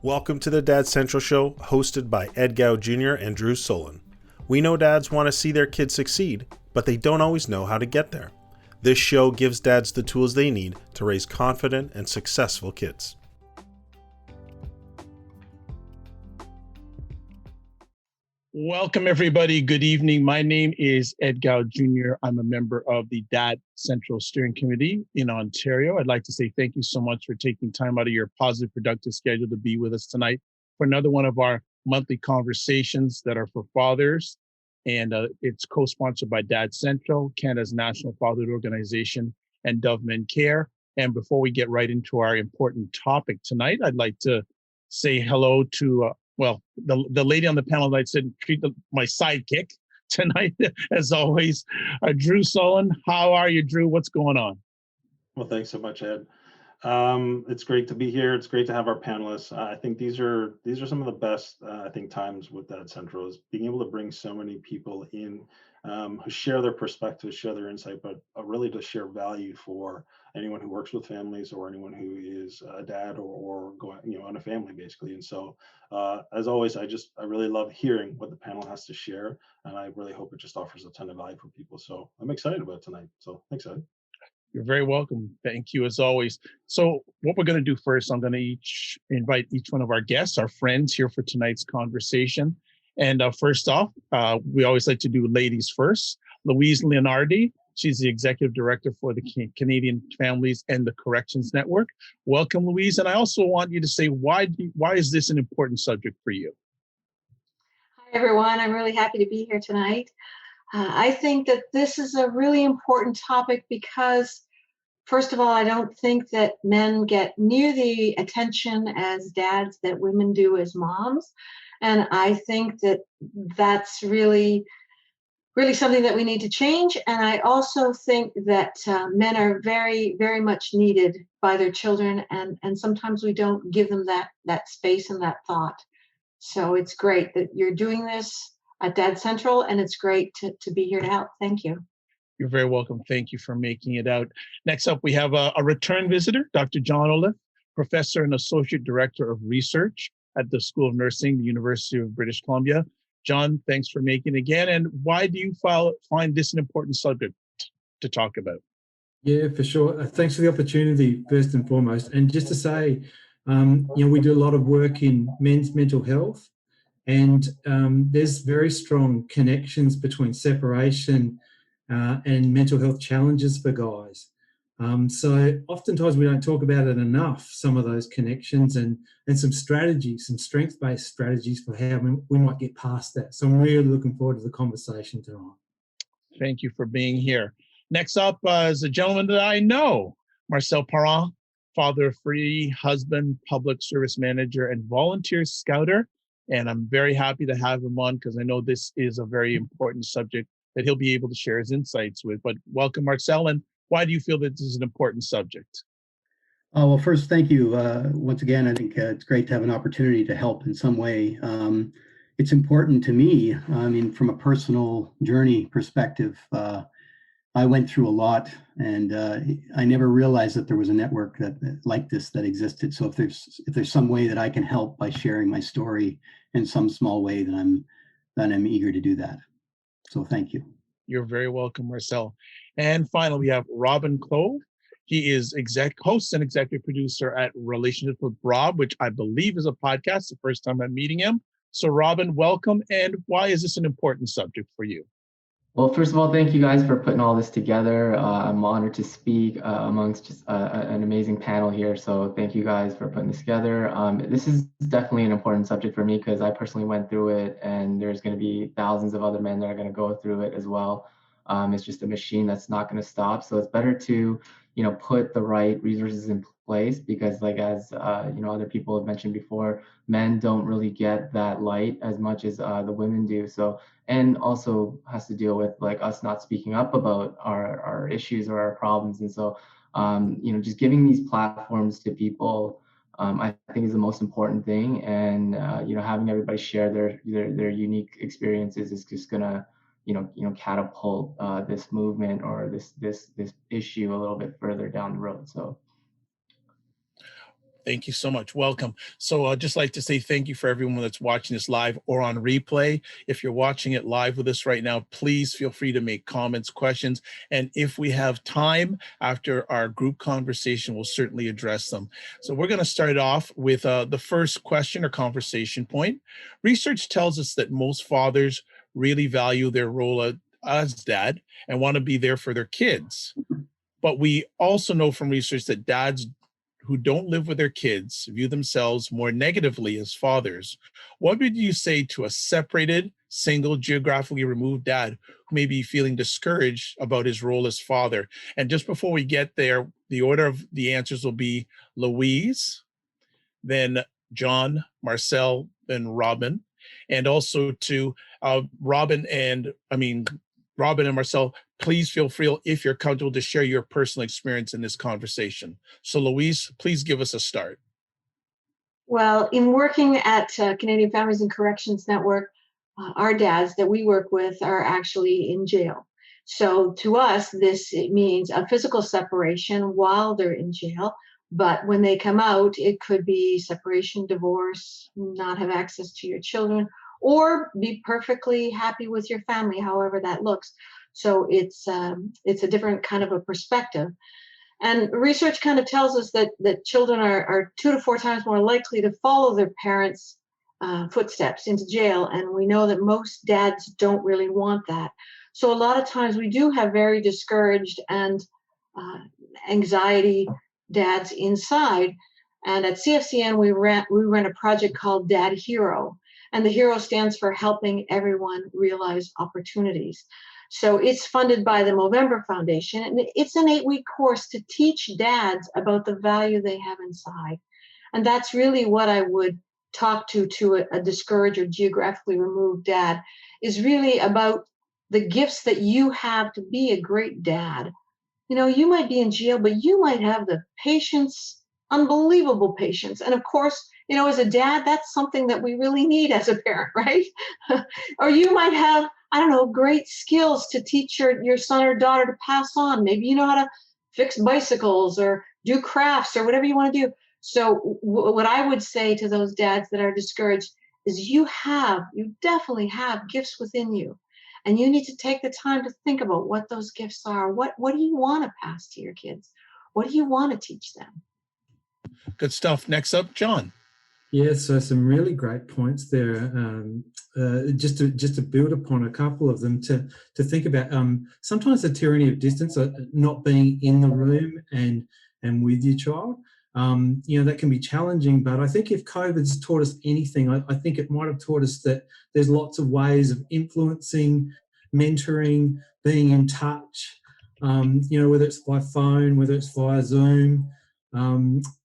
Welcome to the Dad Central Show, hosted by Ed Gow Jr. and Drew Solon. We know dads want to see their kids succeed, but they don't always know how to get there. This show gives dads the tools they need to raise confident and successful kids. Welcome, everybody. Good evening. My name is Ed Gow Jr. I'm a member of the Dad Central Steering Committee in Ontario. I'd like to say thank you so much for taking time out of your positive, productive schedule to be with us tonight for another one of our monthly conversations that are for fathers. And it's co-sponsored by Dad Central, Canada's National Fatherhood Organization, and Dove Men Care. And before we get right into our important topic tonight, I'd like to say hello to the lady on the panel that said treat my sidekick tonight, as always, Drew Solon. How are you, Drew? What's going on? Well, thanks so much, Ed. It's great to be here. It's great to have our panelists. I think these are some of the best times with Dad Central, is being able to bring so many people in who share their perspectives, share their insight, but really to share value for anyone who works with families or anyone who is a dad or going on a family, basically. And so as always, I really love hearing what the panel has to share, and I really hope it just offers a ton of value for people. So I'm excited about tonight. So thanks, Ed. You're very welcome. Thank you, as always. So what we're going to do first, I'm going to invite each one of our guests, our friends here for tonight's conversation. And first off, we always like to do ladies first. Louise Leonardi, she's the executive director for the Canadian Families and the Corrections Network. Welcome, Louise. And I also want you to say, why is this an important subject for you? Hi, everyone. I'm really happy to be here tonight. I think that this is a really important topic because, first of all, I don't think that men get near the attention as dads that women do as moms. And I think that that's really, really something that we need to change. And I also think that men are very, very much needed by their children. And sometimes we don't give them that space and that thought. So it's great that you're doing this at Dad Central, and it's great to be here to help. Thank you. You're very welcome. Thank you for making it out. Next up, we have a return visitor, Dr. John Oliffe, Professor and Associate Director of Research at the School of Nursing, the University of British Columbia. John, thanks for making it again. And why do you find this an important subject to talk about? Yeah, for sure. Thanks for the opportunity, first and foremost. And just to say, we do a lot of work in men's mental health, and there's very strong connections between separation and mental health challenges for guys. So oftentimes we don't talk about it enough, some of those connections and some strategies, some strength-based strategies for how we might get past that. So I'm really looking forward to the conversation tonight. Thank you for being here. Next up is a gentleman that I know, Marcel, father of three, husband, public service manager, and volunteer scouter. And I'm very happy to have him on because I know this is a very important subject that he'll be able to share his insights with. But welcome, Marcel. And why do you feel that this is an important subject? Well, first, thank you. Once again, I think it's great to have an opportunity to help in some way. It's important to me, from a personal journey perspective. I went through a lot, and I never realized that there was a network like this that existed. So if there's some way that I can help by sharing my story in some small way, then I'm eager to do that. So thank you. You're very welcome, Marcel. And finally, we have Robin Choe. He is host and executive producer at Relationships with Rob, which I believe is a podcast. The first time I'm meeting him. So Robin, welcome. And why is this an important subject for you? Well, first of all, thank you guys for putting all this together. I'm honored to speak amongst just an amazing panel here. So thank you guys for putting this together. This is definitely an important subject for me because I personally went through it, and there's going to be thousands of other men that are going to go through it as well. It's just a machine that's not going to stop. So it's better to, put the right resources in place because, like as other people have mentioned before, men don't really get that light as much as the women do. So. And also has to deal with like us not speaking up about our issues or our problems. And so, just giving these platforms to people, I think is the most important thing. And, having everybody share their unique experiences is just gonna, catapult this movement or this issue a little bit further down the road. So. Thank you so much. Welcome. So I'd just like to say thank you for everyone that's watching this live or on replay. If you're watching it live with us right now, please feel free to make comments, questions, and if we have time after our group conversation, we'll certainly address them. So we're going to start off with the first question or conversation point. Research tells us that most fathers really value their role as dad and want to be there for their kids. But we also know from research that dads who don't live with their kids view themselves more negatively as fathers. What would you say to a separated, single, geographically removed dad who may be feeling discouraged about his role as father? And just before we get there, the order of the answers will be Louise, then John, Marcel, then Robin. And also to Robin and Marcel, please feel free, if you're comfortable, to share your personal experience in this conversation. So Louise, please give us a start. Well, in working at Canadian Families and Corrections Network, our dads that we work with are actually in jail. So to us, it means a physical separation while they're in jail. But when they come out, it could be separation, divorce, not have access to your children, or be perfectly happy with your family, however that looks. So it's a different kind of a perspective. And research kind of tells us that children are 2 to 4 times more likely to follow their parents' footsteps into jail. And we know that most dads don't really want that. So a lot of times we do have very discouraged and anxiety dads inside. And at CFCN, we run a project called Dad Hero. And the HERO stands for Helping Everyone Realize Opportunities. So it's funded by the Movember Foundation, and it's an 8-week course to teach dads about the value they have inside. And that's really what I would talk to a discouraged or geographically removed dad, is really about the gifts that you have to be a great dad. You know, you might be in jail, but you might have the patience, unbelievable patience. And of course, you know, as a dad, that's something that we really need as a parent, right? Or you might have, I don't know, great skills to teach your son or daughter to pass on. Maybe you know how to fix bicycles or do crafts or whatever you want to do. So what I would say to those dads that are discouraged is you definitely have gifts within you. And you need to take the time to think about what those gifts are. What do you want to pass to your kids? What do you want to teach them? Good stuff. Next up, John. Yeah, so some really great points there. Just to build upon a couple of them, to think about sometimes the tyranny of distance, not being in the room and with your child. You know, that can be challenging, but I think if COVID's taught us anything, I think it might have taught us that there's lots of ways of influencing, mentoring, being in touch, you know, whether it's by phone, whether it's via Zoom.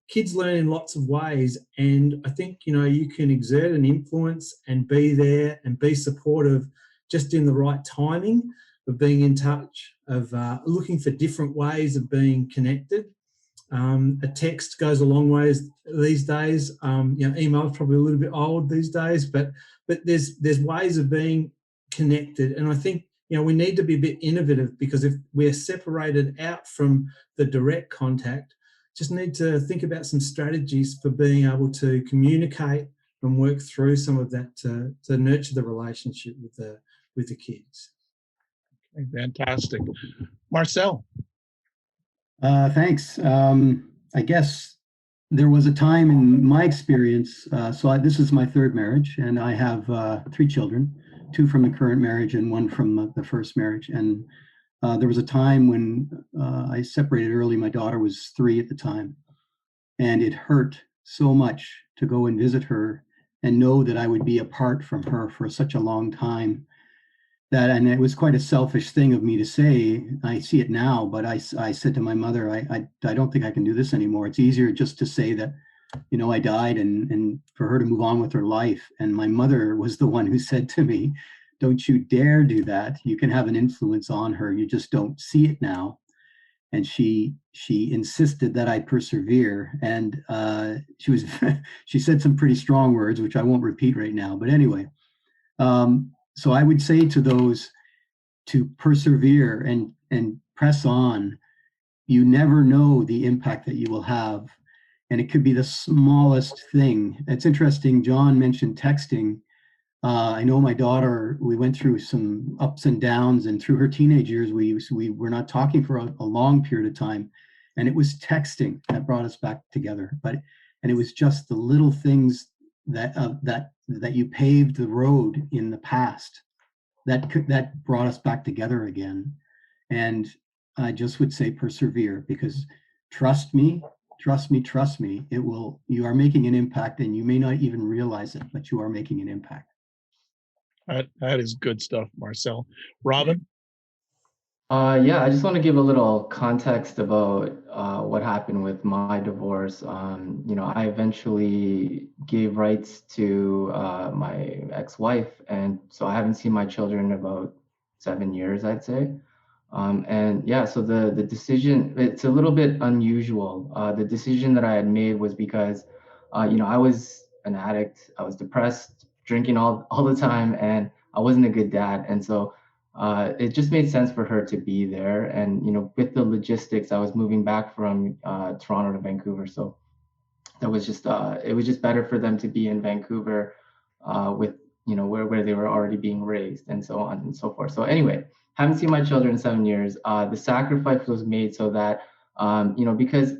Kids learn in lots of ways, and I think, you know, you can exert an influence and be there and be supportive just in the right timing of being in touch, of looking for different ways of being connected. A text goes a long way these days. You know, email's probably a little bit old these days, but there's ways of being connected, and I think, you know, we need to be a bit innovative, because if we're separated out from the direct contact, just need to think about some strategies for being able to communicate and work through some of that to nurture the relationship with the kids. Okay, fantastic. Marcel. Thanks. I guess there was a time in my experience, this is my 3rd marriage, and I have 3 children, 2 from the current marriage and 1 from the first marriage. And there was a time when I separated early. My daughter was 3 at the time, and it hurt so much to go and visit her and know that I would be apart from her for such a long time. And it was quite a selfish thing of me to say. I see it now, but I said to my mother, I don't think I can do this anymore. It's easier just to say that, you know, I died and for her to move on with her life. And my mother was the one who said to me, don't you dare do that. You can have an influence on her. You just don't see it now. And she insisted that I persevere. And she said some pretty strong words, which I won't repeat right now. But anyway, so I would say to those to persevere and press on. You never know the impact that you will have. And it could be the smallest thing. It's interesting, John mentioned texting. I know my daughter, we went through some ups and downs, and through her teenage years, we were not talking for a long period of time. And it was texting that brought us back together. And it was just the little things that you paved the road in the past that brought us back together again. And I just would say persevere, because trust me, trust me, you are making an impact, and you may not even realize it, but you are making an impact. That is good stuff, Marcel. Robin? Yeah, I just want to give a little context about what happened with my divorce. I eventually gave rights to my ex-wife, and so I haven't seen my children in about 7 years, I'd say. And yeah, so the decision, it's a little bit unusual. The decision that I had made was because, I was an addict. I was depressed, drinking all the time, and I wasn't a good dad. And so it just made sense for her to be there. And, with the logistics, I was moving back from Toronto to Vancouver. So that was just, it was just better for them to be in Vancouver with, where they were already being raised, and so on and so forth. So anyway, haven't seen my children in 7 years. The sacrifice was made so that, because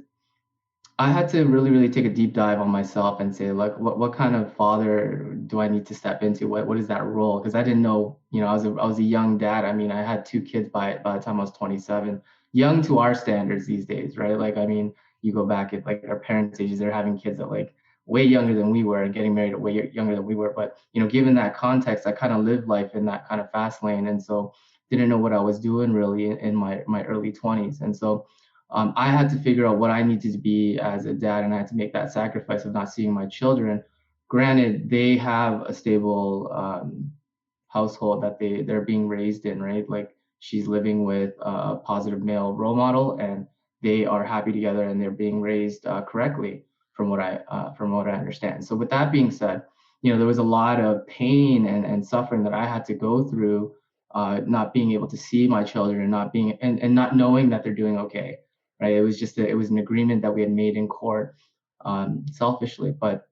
I had to really, really take a deep dive on myself and say, like, what kind of father do I need to step into? What is that role? Because I didn't know, I was a young dad. I mean, I had 2 kids by the time I was 27, young to our standards these days, right? Like, I mean, you go back at like our parents' ages, they're having kids at like way younger than we were and getting married at way younger than we were. But, given that context, I kind of lived life in that kind of fast lane. And so didn't know what I was doing really in my early 20s. And so I had to figure out what I needed to be as a dad, and I had to make that sacrifice of not seeing my children. Granted, they have a stable household that they're being raised in, right? Like, she's living with a positive male role model, and they are happy together, and they're being raised correctly from what I understand. So with that being said, there was a lot of pain and suffering that I had to go through, not being able to see my children, and not knowing that they're doing okay, right? It was just it was an agreement that we had made in court, selfishly. But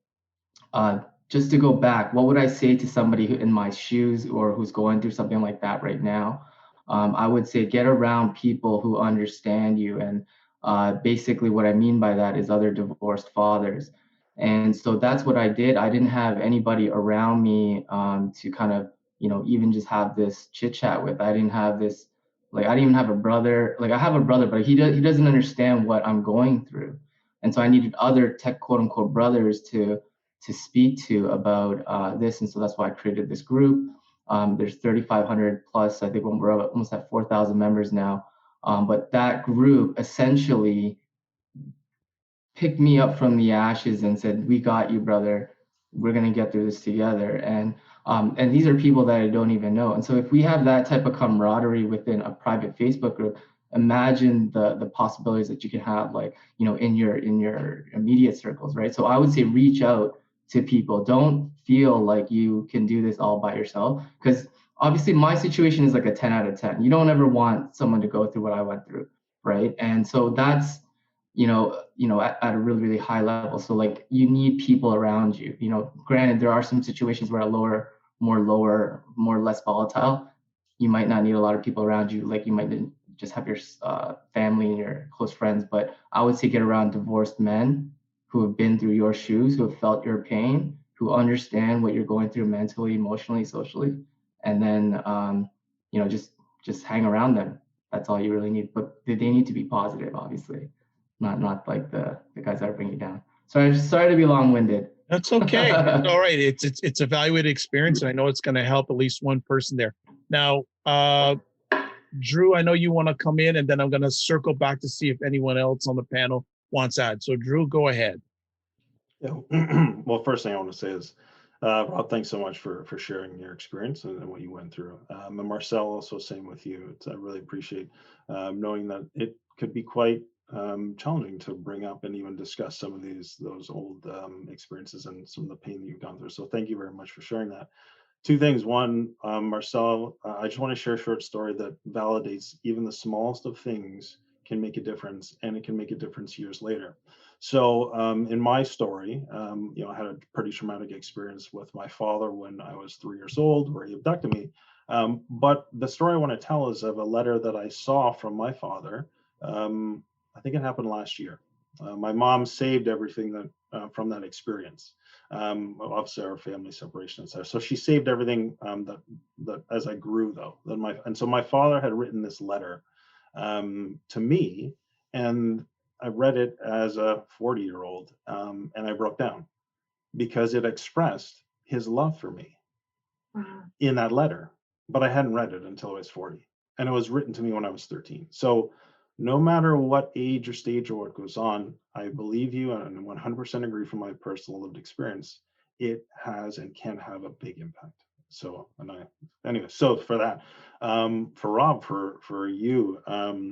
just to go back, what would I say to somebody in my shoes or who's going through something like that right now? I would say get around people who understand you. And basically what I mean by that is other divorced fathers. And so that's what I did. I didn't have anybody around me to kind of, even just have this chit chat with. I didn't have this, like, I didn't even have a brother. Like, I have a brother, but he doesn't understand what I'm going through. And so I needed other tech quote unquote brothers to speak to about this. And so that's why I created this group. There's 3,500 plus, I think we're almost at 4,000 members now. But that group essentially picked me up from the ashes and said, "We got you, brother. We're gonna get through this together." And these are people that I don't even know. And so if we have that type of camaraderie within a private Facebook group, imagine the possibilities that you can have, like, in your immediate circles, right? So I would say reach out to people. Don't feel like you can do this all by yourself, because obviously my situation is like a 10 out of 10. You don't ever want someone to go through what I went through, right? And so that's at a really, really high level. So, like, you need people around you. Granted, there are some situations where more less volatile. You might not need a lot of people around you. Like, you might just have your family and your close friends. But I would say get around divorced men who have been through your shoes, who have felt your pain, who understand what you're going through mentally, emotionally, socially, and then just hang around them. That's all you really need. But they need to be positive, obviously, not like the guys that are bringing you down. Sorry to be long-winded. That's okay. It's all right. It's evaluated experience, and I know it's going to help at least one person there. Now, Drew, I know you want to come in, and then I'm going to circle back to see if anyone else on the panel wants to add. So, Drew, go ahead. Yeah. Well, first thing I want to say is, Rob, thanks so much for sharing your experience and what you went through. And Marcel, also same with you. I really appreciate knowing that it could be quite challenging to bring up and even discuss some of those old experiences and some of the pain that you've gone through. So thank you very much for sharing that. Two things. One, Marcel, I just want to share a short story that validates even the smallest of things can make a difference, and it can make a difference years later. So in my story, I had a pretty traumatic experience with my father when I was 3 years old, where he abducted me. But the story I want to tell is of a letter that I saw from my father. I think it happened last year. My mom saved everything that from that experience. Obviously, our family separation, etc. So she saved everything that as I grew, though. And so my father had written this letter to me, and I read it as a 40-year-old, and I broke down because it expressed his love for me in that letter. But I hadn't read it until I was 40, and it was written to me when I was 13. So no matter what age or stage or what goes on, I believe you and 100% agree from my personal lived experience. It has and can have a big impact. So, so for that, for Rob, for you,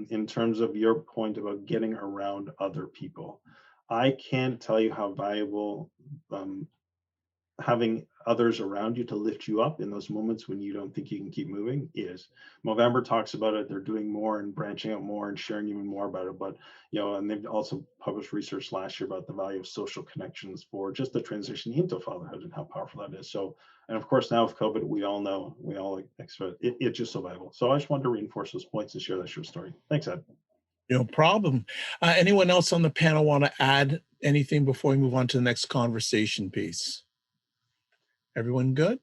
in terms of your point about getting around other people, I can't tell you how valuable having others around you to lift you up in those moments when you don't think you can keep moving is. Movember talks about it. They're doing more and branching out more and sharing even more about it. But, and they've also published research last year about the value of social connections for just the transition into fatherhood and how powerful that is. So, and of course, now with COVID, we all expect it's just so valuable. So I just wanted to reinforce those points and share that short story. Thanks, Ed. No problem. Anyone else on the panel want to add anything before we move on to the next conversation piece? Everyone good?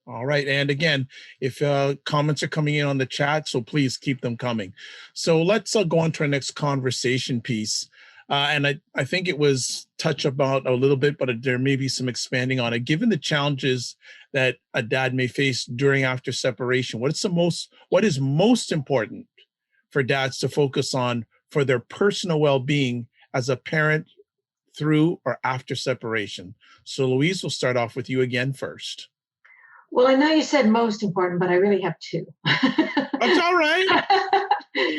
All right. And again, if comments are coming in on the chat, so please keep them coming. So let's go on to our next conversation piece. And I think it was touched about a little bit, but there may be some expanding on it. Given the challenges that a dad may face during after separation, what is most important for dads to focus on for their personal well-being as a parent through or after separation? So Louise, we'll start off with you again first. Well, I know you said most important, but I really have two. That's all right.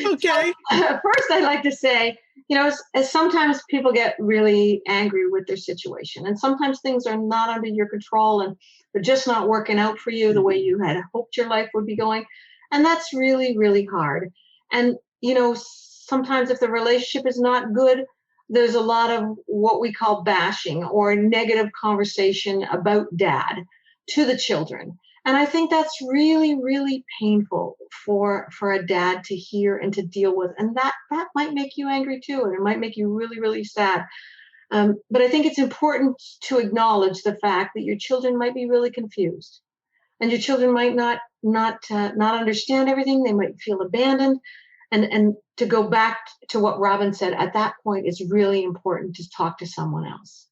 Okay. So, first, I'd like to say, as sometimes people get really angry with their situation, and sometimes things are not under your control and they're just not working out for you the way you had hoped your life would be going. And that's really, really hard. And, sometimes if the relationship is not good, there's a lot of what we call bashing or negative conversation about dad to the children. And I think that's really, really painful for a dad to hear and to deal with. And that might make you angry too, and it might make you really, really sad. But I think it's important to acknowledge the fact that your children might be really confused, and your children might not understand everything. They might feel abandoned, and to go back to what Robin said, at that point, it's really important to talk to someone else.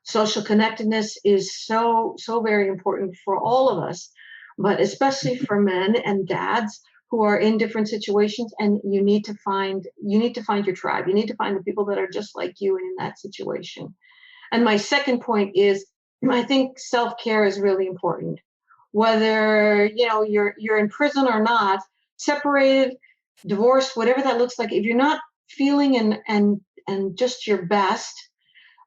Social connectedness is so, so very important for all of us, but especially for men and dads who are in different situations. And you need to find your tribe. You need to find the people that are just like you and in that situation. And my second point is, I think self-care is really important. Whether you're in prison or not, separated, divorced, whatever that looks like, if you're not feeling and just your best,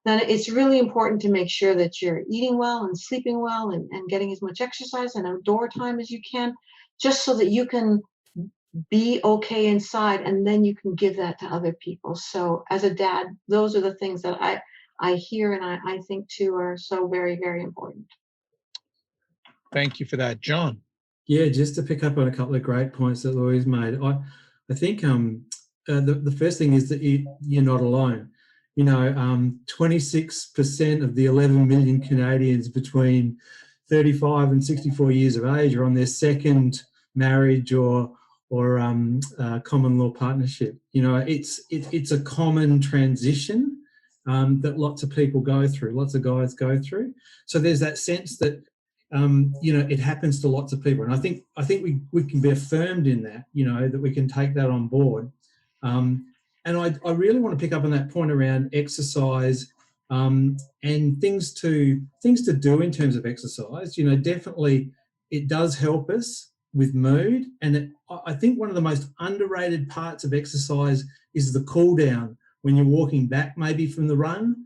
then it's really important to make sure that you're eating well and sleeping well and getting as much exercise and outdoor time as you can, just so that you can be okay inside, and then you can give that to other people. So as a dad, those are the things that I hear and I think too are so very, very important. Thank you for that. John? Yeah, just to pick up on a couple of great points that Louise made, I think the first thing is that you're not alone. 26% of the 11 million Canadians between 35 and 64 years of age are on their second marriage or common law partnership. It's a common transition that lots of people go through, lots of guys go through. So there's that sense that it happens to lots of people, and I think we can be affirmed in that, that we can take that on board. And I really want to pick up on that point around exercise and things to do in terms of exercise. Definitely it does help us with mood. And I think one of the most underrated parts of exercise is the cool down when you're walking back maybe from the run,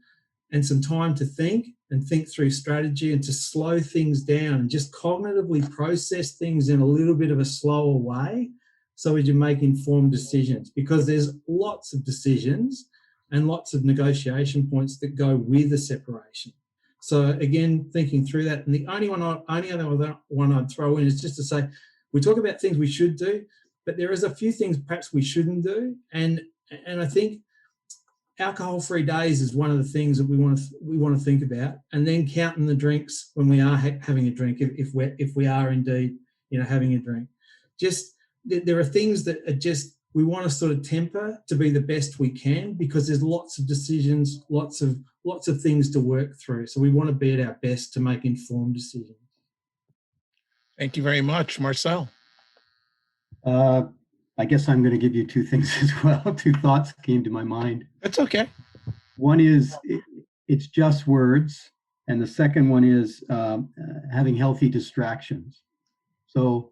and some time to think through strategy and to slow things down and just cognitively process things in a little bit of a slower way, so as you make informed decisions, because there's lots of decisions and lots of negotiation points that go with a separation. So again, thinking through that, and the only other one I'd throw in is just to say, we talk about things we should do, but there is a few things perhaps we shouldn't do, and I think alcohol-free days is one of the things that we want to think about, and then counting the drinks when we are having a drink, if we are indeed having a drink. Just there are things that are just we want to sort of temper to be the best we can, because there's lots of decisions, lots of things to work through. So we want to be at our best to make informed decisions. Thank you very much, Marcel. I guess I'm going to give you two things as well. Two thoughts came to my mind. That's okay. One is it's just words, and the second one is having healthy distractions. So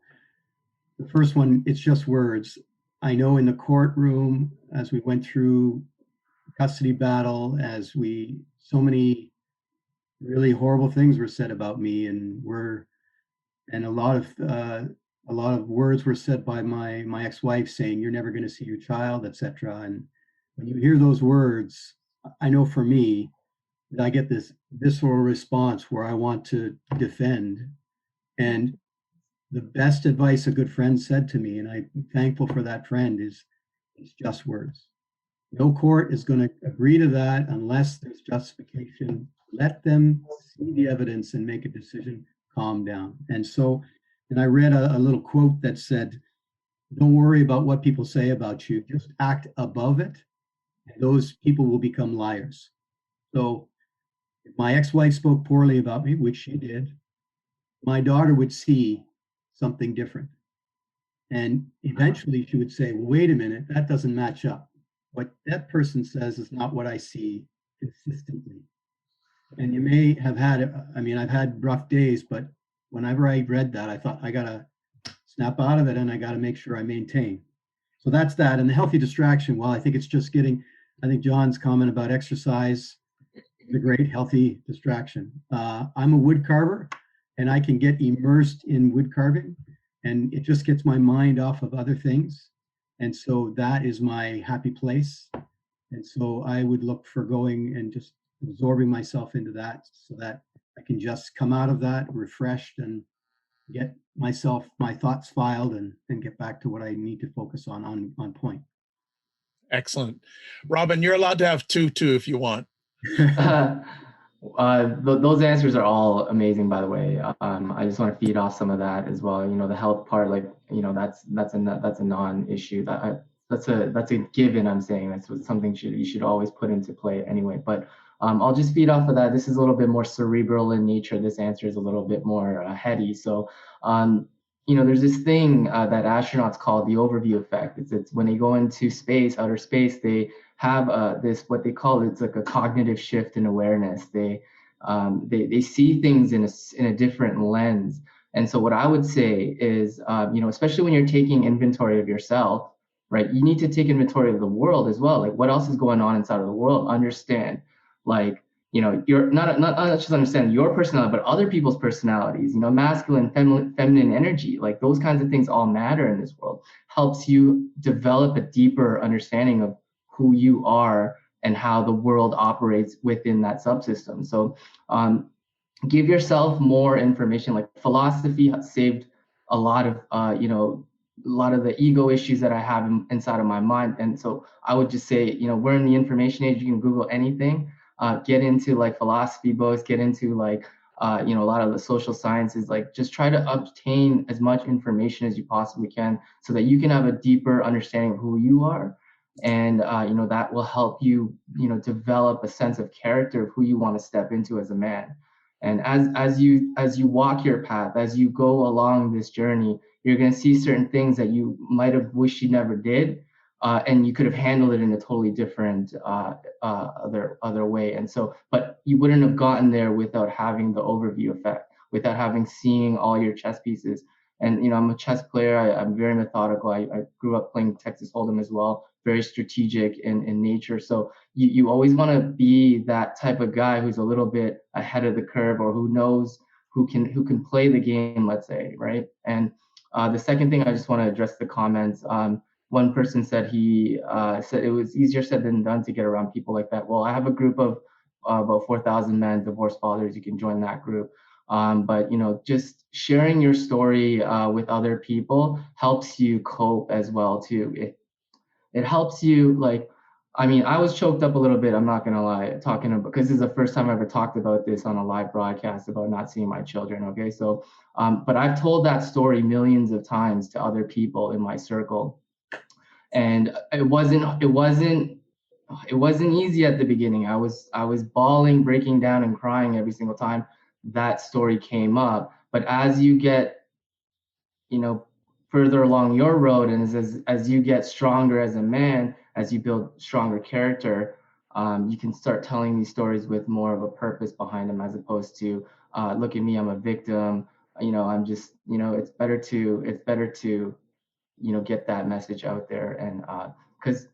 the first one, it's just words. I know in the courtroom, as we went through custody battle, so many really horrible things were said about me, and a lot of words were said by my ex-wife, saying you're never going to see your child, etc. And when you hear those words, I know for me that I get this visceral response where I want to defend. And the best advice a good friend said to me, and I'm thankful for that friend, is it's just words. No court is going to agree to that unless there's justification. Let them see the evidence and make a decision. Calm down. And I read a little quote that said, don't worry about what people say about you, just act above it, and those people will become liars. So if my ex-wife spoke poorly about me, which she did, my daughter would see something different. And eventually she would say, well, wait a minute, that doesn't match up. What that person says is not what I see consistently. And you may have I've had rough days, but whenever I read that, I thought I got to snap out of it and I got to make sure I maintain. So that's that. And the healthy distraction, well, I think it's just I think John's comment about exercise is a great healthy distraction. I'm a wood carver, and I can get immersed in wood carving, and it just gets my mind off of other things. And so that is my happy place. And so I would look for going and just absorbing myself into that so that I can just come out of that refreshed and get my thoughts filed and get back to what I need to focus on point. Excellent. Robin, you're allowed to have two if you want. Those answers are all amazing, by the way. I just want to feed off some of that as well. The health part, that's a non-issue. That's a given. I'm saying that's something you should always put into play anyway. But I'll just feed off of that. This is a little bit more cerebral in nature. This answer is a little bit more heady. So there's this thing that astronauts call the overview effect. It's when they go into outer space, they have this, what they call, it's like a cognitive shift in awareness. They see things in a different lens. And so what I would say is, especially when you're taking inventory of yourself, right? You need to take inventory of the world as well. Like, what else is going on inside of the world? Understand, you're not just understand your personality, but other people's personalities, masculine, feminine energy, like those kinds of things all matter in this world. Helps you develop a deeper understanding of who you are and how the world operates within that subsystem. So give yourself more information. Like, philosophy has saved a lot of the ego issues that I have inside of my mind. And so I would just say, we're in the information age. You can Google anything. Get into philosophy books, get into a lot of the social sciences. Just try to obtain as much information as you possibly can so that you can have a deeper understanding of who you are. And that will help you develop a sense of character of who you want to step into as a man. And as you walk your path, as you go along this journey, you're going to see certain things that you might have wished you never did, and you could have handled it in a totally different other way. And so, but you wouldn't have gotten there without having the overview effect, without seeing all your chess pieces. And I'm a chess player. I'm very methodical. I grew up playing Texas Hold'em as well. Very strategic in nature. So you always want to be that type of guy who's a little bit ahead of the curve, or who knows who can play the game, let's say, right? And the second thing, I just want to address the comments. one person said he said it was easier said than done to get around people like that. Well, I have a group of about 4,000 men, divorced fathers. You can join that group. But just sharing your story with other people helps you cope as well too. It helps you, like, I mean, I was choked up a little bit, I'm not gonna lie, talking about, because this is the first time I ever talked about this on a live broadcast about not seeing my children, okay? So, but I've told that story millions of times to other people in my circle. And it wasn't easy at the beginning. I was bawling, breaking down and crying every single time that story came up. But as you get, further along your road, and as you get stronger as a man, as you build stronger character, you can start telling these stories with more of a purpose behind them, as opposed to look at me, I'm a victim, I'm just, it's better to get that message out there. And because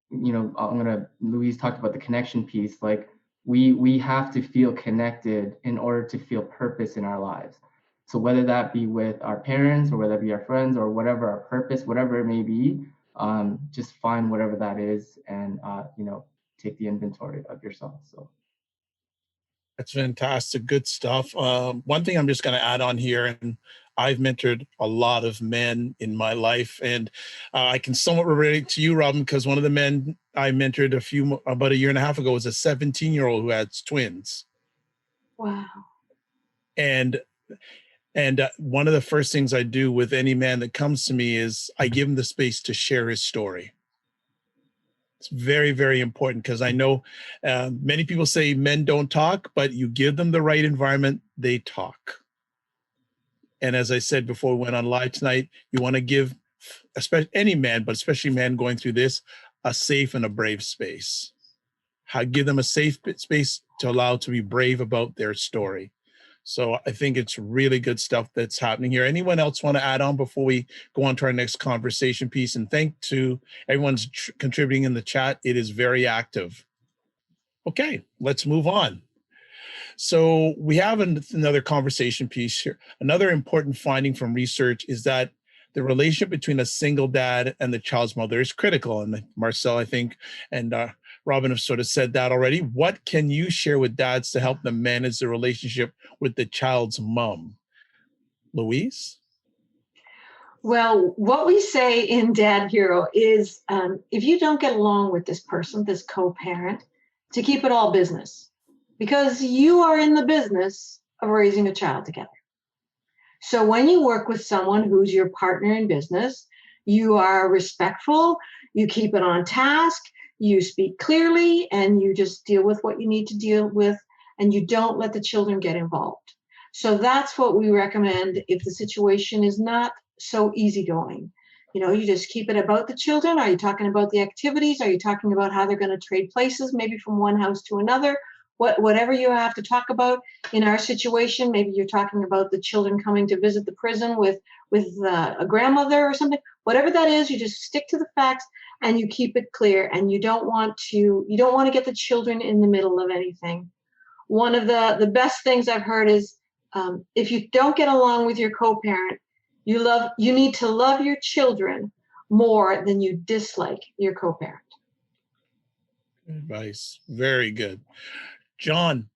Louise talked about the connection piece, like we have to feel connected in order to feel purpose in our lives. So whether that be with our parents, or whether it be our friends, or whatever our purpose, whatever it may be, just find whatever that is, and take the inventory of yourself. So That's fantastic. Good stuff. One thing I'm just going to add on here, and I've mentored a lot of men in my life, and I can somewhat relate to you, Robin, because one of the men I mentored about a year and a half ago was a 17-year-old who had twins. Wow. And one of the first things I do with any man that comes to me is I give him the space to share his story. It's very, very important, because I know many people say men don't talk, but you give them the right environment, they talk. And as I said before we went on live tonight, you want to give, especially any man, but especially men going through this, a safe and a brave space. Give them a safe space to allow to be brave about their story. So I think it's really good stuff that's happening here. Anyone else want to add on before we go on to our next conversation piece? And thank to everyone's contributing in the chat. It is very active. Okay, let's move on. So we have another conversation piece here. Another important finding from research is that the relationship between a single dad and the child's mother is critical. And Marcel, I think, and Robin have sort of said that already. What can you share with dads to help them manage the relationship with the child's mom? Louise? Well, what we say in Dad Hero is if you don't get along with this person, this co-parent, to keep it all business, because you are in the business of raising a child together. So when you work with someone who's your partner in business, you are respectful, you keep it on task, you speak clearly, and you just deal with what you need to deal with, and you don't let the children get involved. So that's what we recommend if the situation is not so easygoing. You just keep it about the children. Are you talking about the activities? Are you talking about how they're going to trade places, maybe from one house to another? Whatever you have to talk about. In our situation, maybe you're talking about the children coming to visit the prison with a grandmother or something. Whatever that is, you just stick to the facts and you keep it clear. And you don't want to get the children in the middle of anything. One of the best things I've heard is if you don't get along with your co-parent, you need to love your children more than you dislike your co-parent. Advice. Very good. John.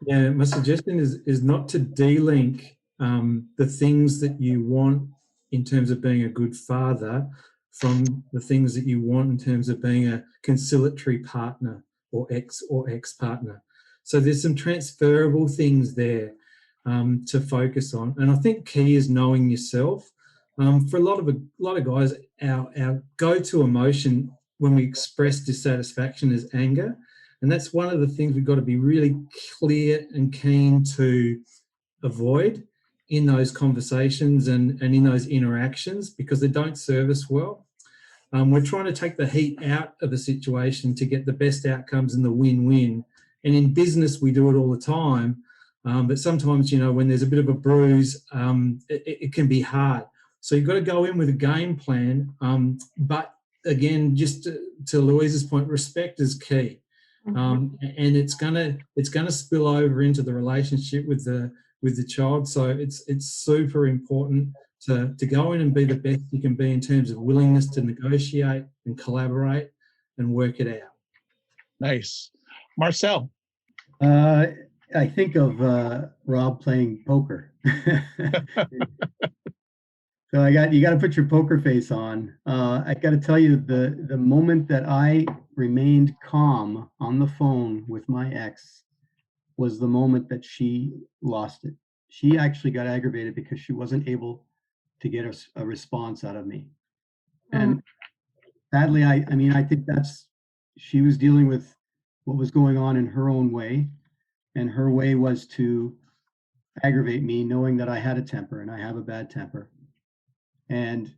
Yeah, my suggestion is not to de-link the things that you want in terms of being a good father from the things that you want in terms of being a conciliatory partner or ex-partner. So there's some transferable things there to focus on, and I think key is knowing yourself. For a lot of guys, our go-to emotion when we express dissatisfaction is anger. And that's one of the things we've got to be really clear and keen to avoid in those conversations and in those interactions, because they don't serve us well. We're trying to take the heat out of a situation to get the best outcomes and the win-win. And in business, we do it all the time. But sometimes, when there's a bit of a bruise, it can be hard. So you've got to go in with a game plan. But again, just to Louise's point, respect is key. And it's gonna spill over into the relationship with the with the child. So it's super important to go in and be the best you can be in terms of willingness to negotiate and collaborate and work it out. Nice. Marcel. I think of Rob playing poker. So you got to put your poker face on. I got to tell you, the moment that I remained calm on the phone with my ex was the moment that she lost it. She actually got aggravated because she wasn't able to get a response out of me. And sadly, I mean, I think she was dealing with what was going on in her own way. And her way was to aggravate me, knowing that I had a temper and I have a bad temper. And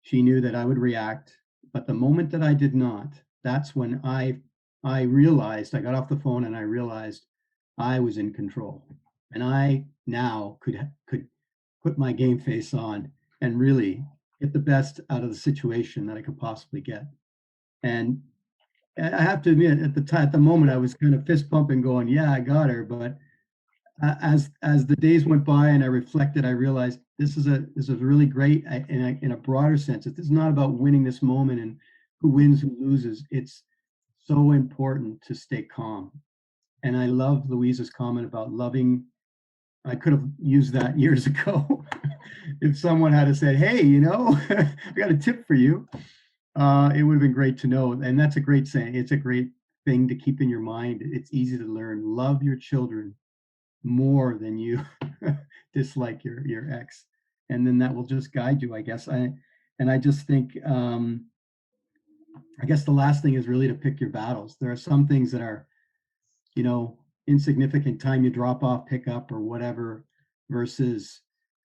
she knew that I would react. But the moment that I did not, that's when I realized, I got off the phone and I realized I was in control. And I now could put my game face on and really get the best out of the situation that I could possibly get. And I have to admit, at the moment, I was kind of fist pumping, going, "Yeah, I got her." But as the days went by and I reflected, I realized this is really great in a broader sense. It's not about winning this moment and who wins, who loses. It's so important to stay calm. And I love Louise's comment about loving. I could have used that years ago. If someone had said, "Hey, I got a tip for you," it would have been great to know. And that's a great saying. It's a great thing to keep in your mind. It's easy to learn. Love your children more than you dislike your ex, and then that will just guide you, I guess. I just think, I guess the last thing is really to pick your battles. There are some things that are, insignificant, time you drop off, pick up, or whatever, versus,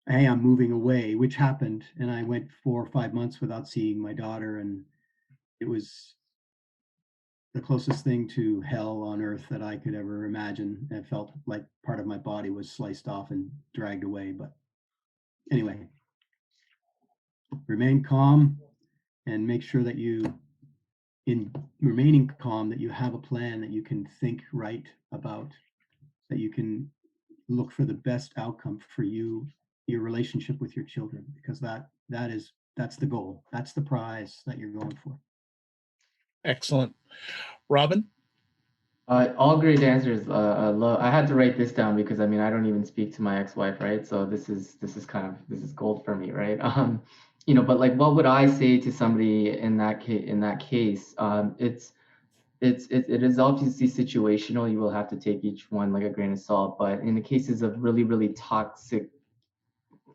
hey, I'm moving away, which happened, and I went 4 or 5 months without seeing my daughter, and it was the closest thing to hell on earth that I could ever imagine. It felt like part of my body was sliced off and dragged away. But anyway, remain calm and make sure that in remaining calm, that you have a plan that you can think right about, that you can look for the best outcome for you, your relationship with your children, because that's the goal. That's the prize that you're going for. Excellent. Robin? All great answers. I had to write this down because I don't even speak to my ex-wife, right? So this is gold for me, right? But like, what would I say to somebody in that case? It is obviously situational. You will have to take each one like a grain of salt. But in the cases of really, really toxic,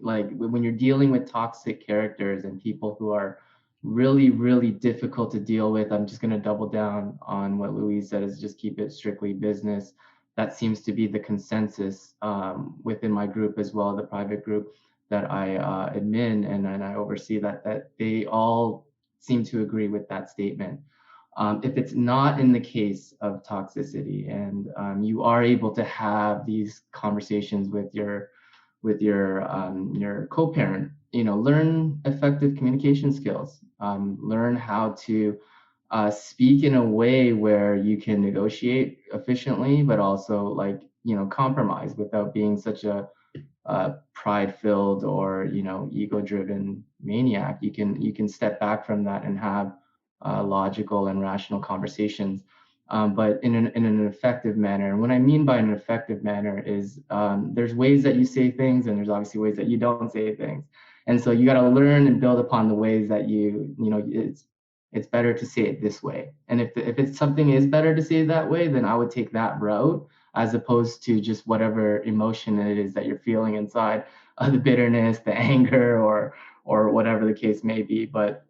like when you're dealing with toxic characters and people who are really, really difficult to deal with, I'm just going to double down on what Louise said, is just keep it strictly business. That seems to be the consensus within my group as well, the private group that I admin and I oversee, that they all seem to agree with that statement. If it's not in the case of toxicity and you are able to have these conversations with your co-parent, learn effective communication skills, learn how to speak in a way where you can negotiate efficiently, but also compromise without being such a pride-filled or ego-driven maniac. You can step back from that and have logical and rational conversations, but in an effective manner. And what I mean by an effective manner is there's ways that you say things, and there's obviously ways that you don't say things. And so you got to learn and build upon the ways that it's better to say it this way. And if it's something is better to say it that way, then I would take that route, as opposed to just whatever emotion it is that you're feeling inside, the bitterness, the anger, or whatever the case may be. But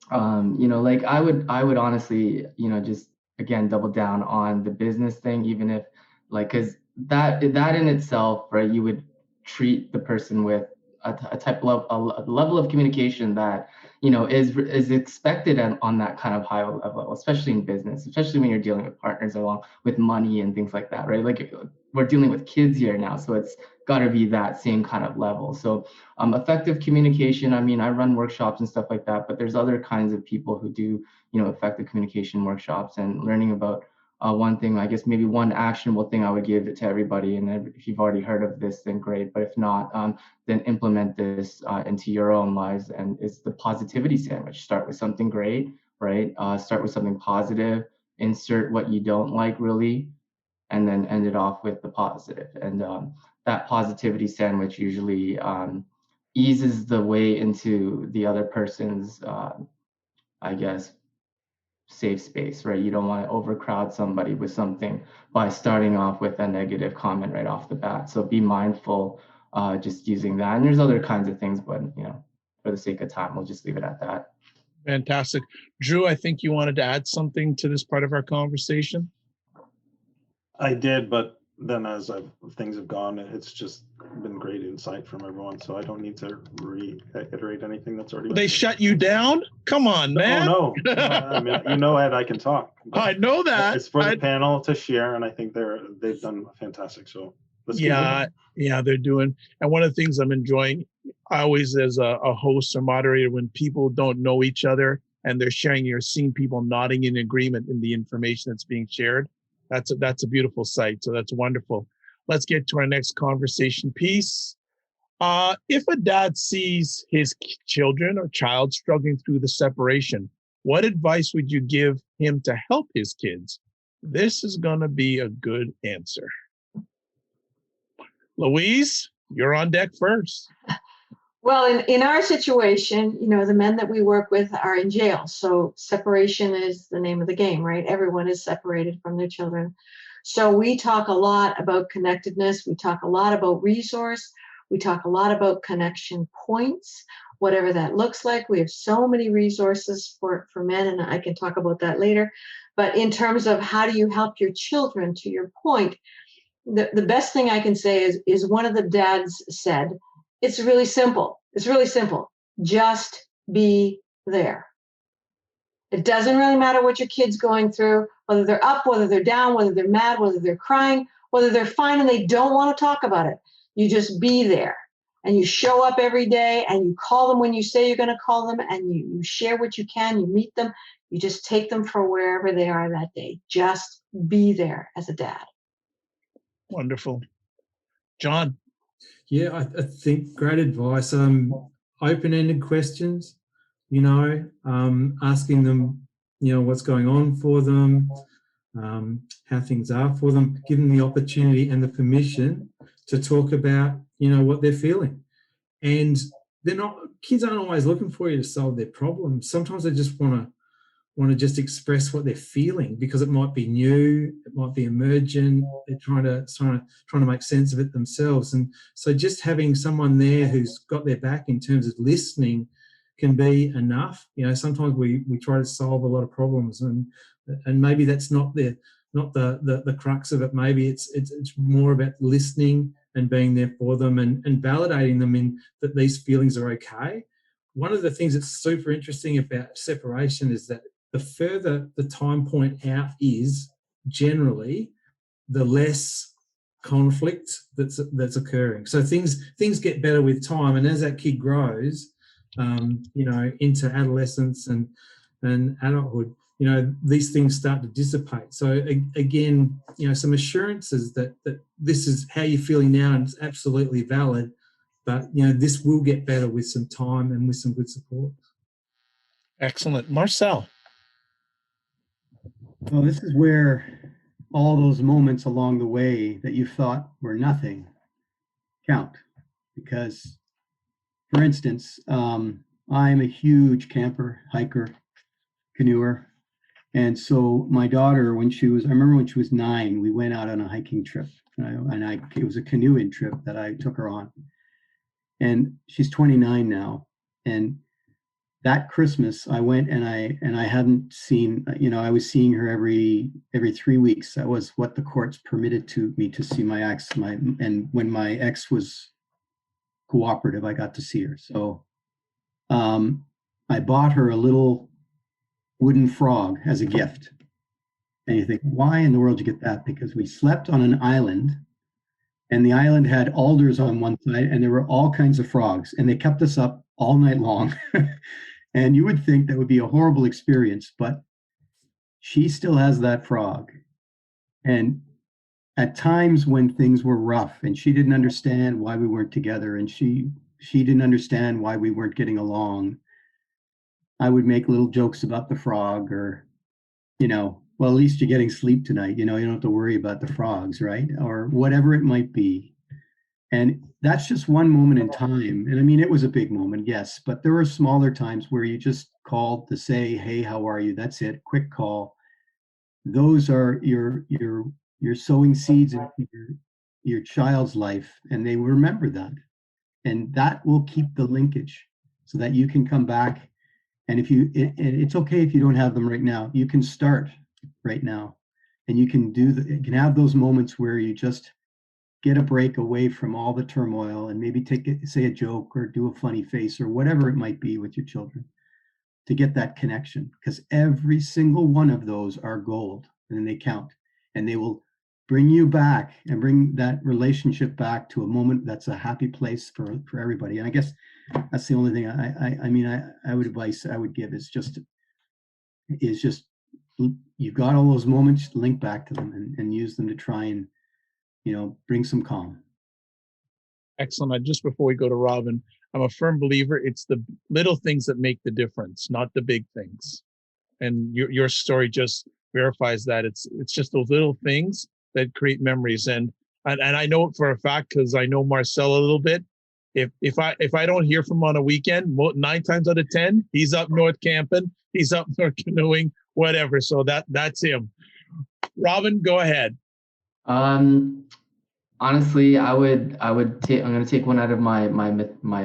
like I would honestly, just again double down on the business thing, even if because that in itself, right, you would treat the person with a level of communication that is expected on that kind of high level, especially in business, especially when you're dealing with partners along with money and things like that, right? Like we're dealing with kids here now, so it's got to be that same kind of level. So effective communication, I run workshops and stuff like that, but there's other kinds of people who do effective communication workshops, and learning about one thing, I guess maybe one actionable thing I would give it to everybody, and if you've already heard of this, then great. But if not, then implement this into your own lives. And it's the positivity sandwich. Start with something great, right? Start with something positive. Insert what you don't like really, and then end it off with the positive. And that positivity sandwich usually eases the way into the other person's, I guess, safe space, right? You don't want to overcrowd somebody with something by starting off with a negative comment right off the bat. So be mindful just using that. And there's other kinds of things, but for the sake of time, we'll just leave it at that. Fantastic. Drew, I think you wanted to add something to this part of our conversation. I did, but then as things have gone, it's just been great insight from everyone. So I don't need to reiterate anything that's already. They shut you down? Come on, man. No. I mean, Ed, I can talk. I know that. It's for the panel to share, and I think they've done fantastic. So let's they're doing. And one of the things I'm enjoying, I always as a host or moderator, when people don't know each other and they're sharing, you're seeing people nodding in agreement in the information that's being shared. That's a beautiful sight. So that's wonderful. Let's get to our next conversation piece. If a dad sees his children or child struggling through the separation, what advice would you give him to help his kids? This is going to be a good answer. Louise, you're on deck first. Well, in our situation, the men that we work with are in jail. So separation is the name of the game, right? Everyone is separated from their children. So we talk a lot about connectedness. We talk a lot about resource. We talk a lot about connection points, whatever that looks like. We have so many resources for men, and I can talk about that later. But in terms of how do you help your children, to your point, the best thing I can say is one of the dads said, it's really simple. It's really simple. Just be there. It doesn't really matter what your kid's going through, whether they're up, whether they're down, whether they're mad, whether they're crying, whether they're fine and they don't want to talk about it. You just be there, and you show up every day, and you call them when you say you're going to call them, and you share what you can, you meet them, you just take them for wherever they are that day. Just be there as a dad. Wonderful. John. Yeah, I think great advice. Open-ended questions, asking them, what's going on for them, how things are for them, give them the opportunity and the permission to talk about, what they're feeling. And kids aren't always looking for you to solve their problems. Sometimes they just want to just express what they're feeling, because it might be new, it might be emergent. They're trying to make sense of it themselves. And so just having someone there who's got their back in terms of listening can be enough. Sometimes we try to solve a lot of problems, and maybe that's not the crux of it. Maybe it's more about listening and being there for them, and validating them in that these feelings are okay. One of the things that's super interesting about separation is that the further the time point out is, generally, the less conflict that's occurring. So things get better with time, and as that kid grows, into adolescence and adulthood, these things start to dissipate. So again, some assurances that this is how you're feeling now, and it's absolutely valid. But this will get better with some time and with some good support. Excellent. Marcel. Well, this is where all those moments along the way that you thought were nothing count. Because, for instance, I'm a huge camper, hiker, canoeer. And so my daughter, I remember when she was 9, we went out on a hiking trip. It was a canoeing trip that I took her on. And she's 29 now. And that Christmas, I went and I hadn't seen, I was seeing her every 3 weeks. That was what the courts permitted me to see my ex. And when my ex was cooperative, I got to see her. So I bought her a little wooden frog as a gift. And you think, why in the world did you get that? Because we slept on an island, and the island had alders on one side, and there were all kinds of frogs, and they kept us up all night long. And you would think that would be a horrible experience, but she still has that frog. And at times when things were rough and she didn't understand why we weren't together and she didn't understand why we weren't getting along, I would make little jokes about the frog, or, well, at least you're getting sleep tonight, you don't have to worry about the frogs, right? Or whatever it might be. And that's just one moment in time. And I mean, it was a big moment, yes, but there were smaller times where you just called to say, hey, how are you? That's it, quick call. Those are you're sowing seeds in your child's life, and they will remember that. And that will keep the linkage so that you can come back. And it's okay if you don't have them right now. You can start right now, and you can you can have those moments where you just get a break away from all the turmoil and maybe say a joke or do a funny face or whatever it might be with your children to get that connection, because every single one of those are gold and they count, and they will bring you back and bring that relationship back to a moment that's a happy place for everybody. And I guess that's the only thing I would advice I would give is just you've got all those moments, link back to them and use them to try and bring some calm. Excellent. Just before we go to Robin, I'm a firm believer it's the little things that make the difference, not the big things. And your story just verifies that. It's just those little things that create memories. And I know it for a fact because I know Marcel a little bit. If I don't hear from him on a weekend, 9 times out of 10, he's up north camping, he's up north canoeing, whatever. So that's him. Robin, go ahead. Honestly, I'm going to take one out of my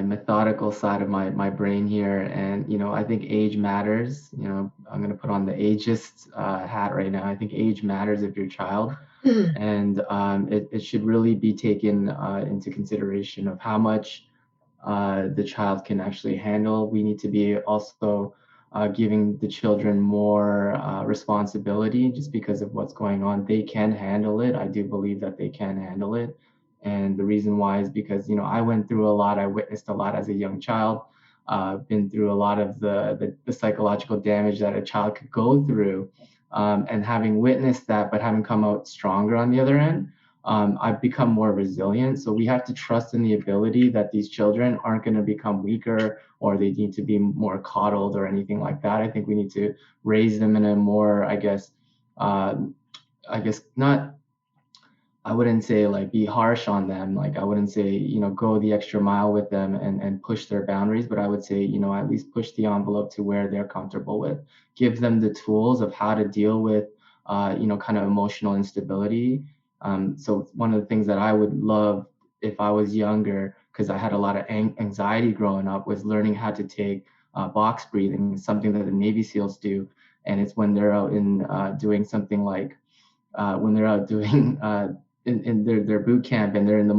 methodical side of my brain here. And, I think age matters. I'm going to put on the ageist hat right now. I think age matters if you're a child. And it should really be taken into consideration of how much the child can actually handle. We need to be also giving the children more responsibility just because of what's going on. They can handle it. I do believe that they can handle it. And the reason why is because, I went through a lot. I witnessed a lot as a young child, been through a lot of the psychological damage that a child could go through. And having witnessed that, but having come out stronger on the other end, I've become more resilient. So we have to trust in the ability that these children aren't going to become weaker or they need to be more coddled or anything like that. I think we need to raise them in a more, not, I wouldn't say like be harsh on them. Like I wouldn't say, go the extra mile with them and push their boundaries, but I would say, at least push the envelope to where they're comfortable with. Give them the tools of how to deal with, kind of emotional instability. So one of the things that I would love if I was younger, because I had a lot of anxiety growing up, was learning how to take box breathing, something that the Navy SEALs do. And it's when they're out in doing something like when they're out doing in their boot camp and they're in the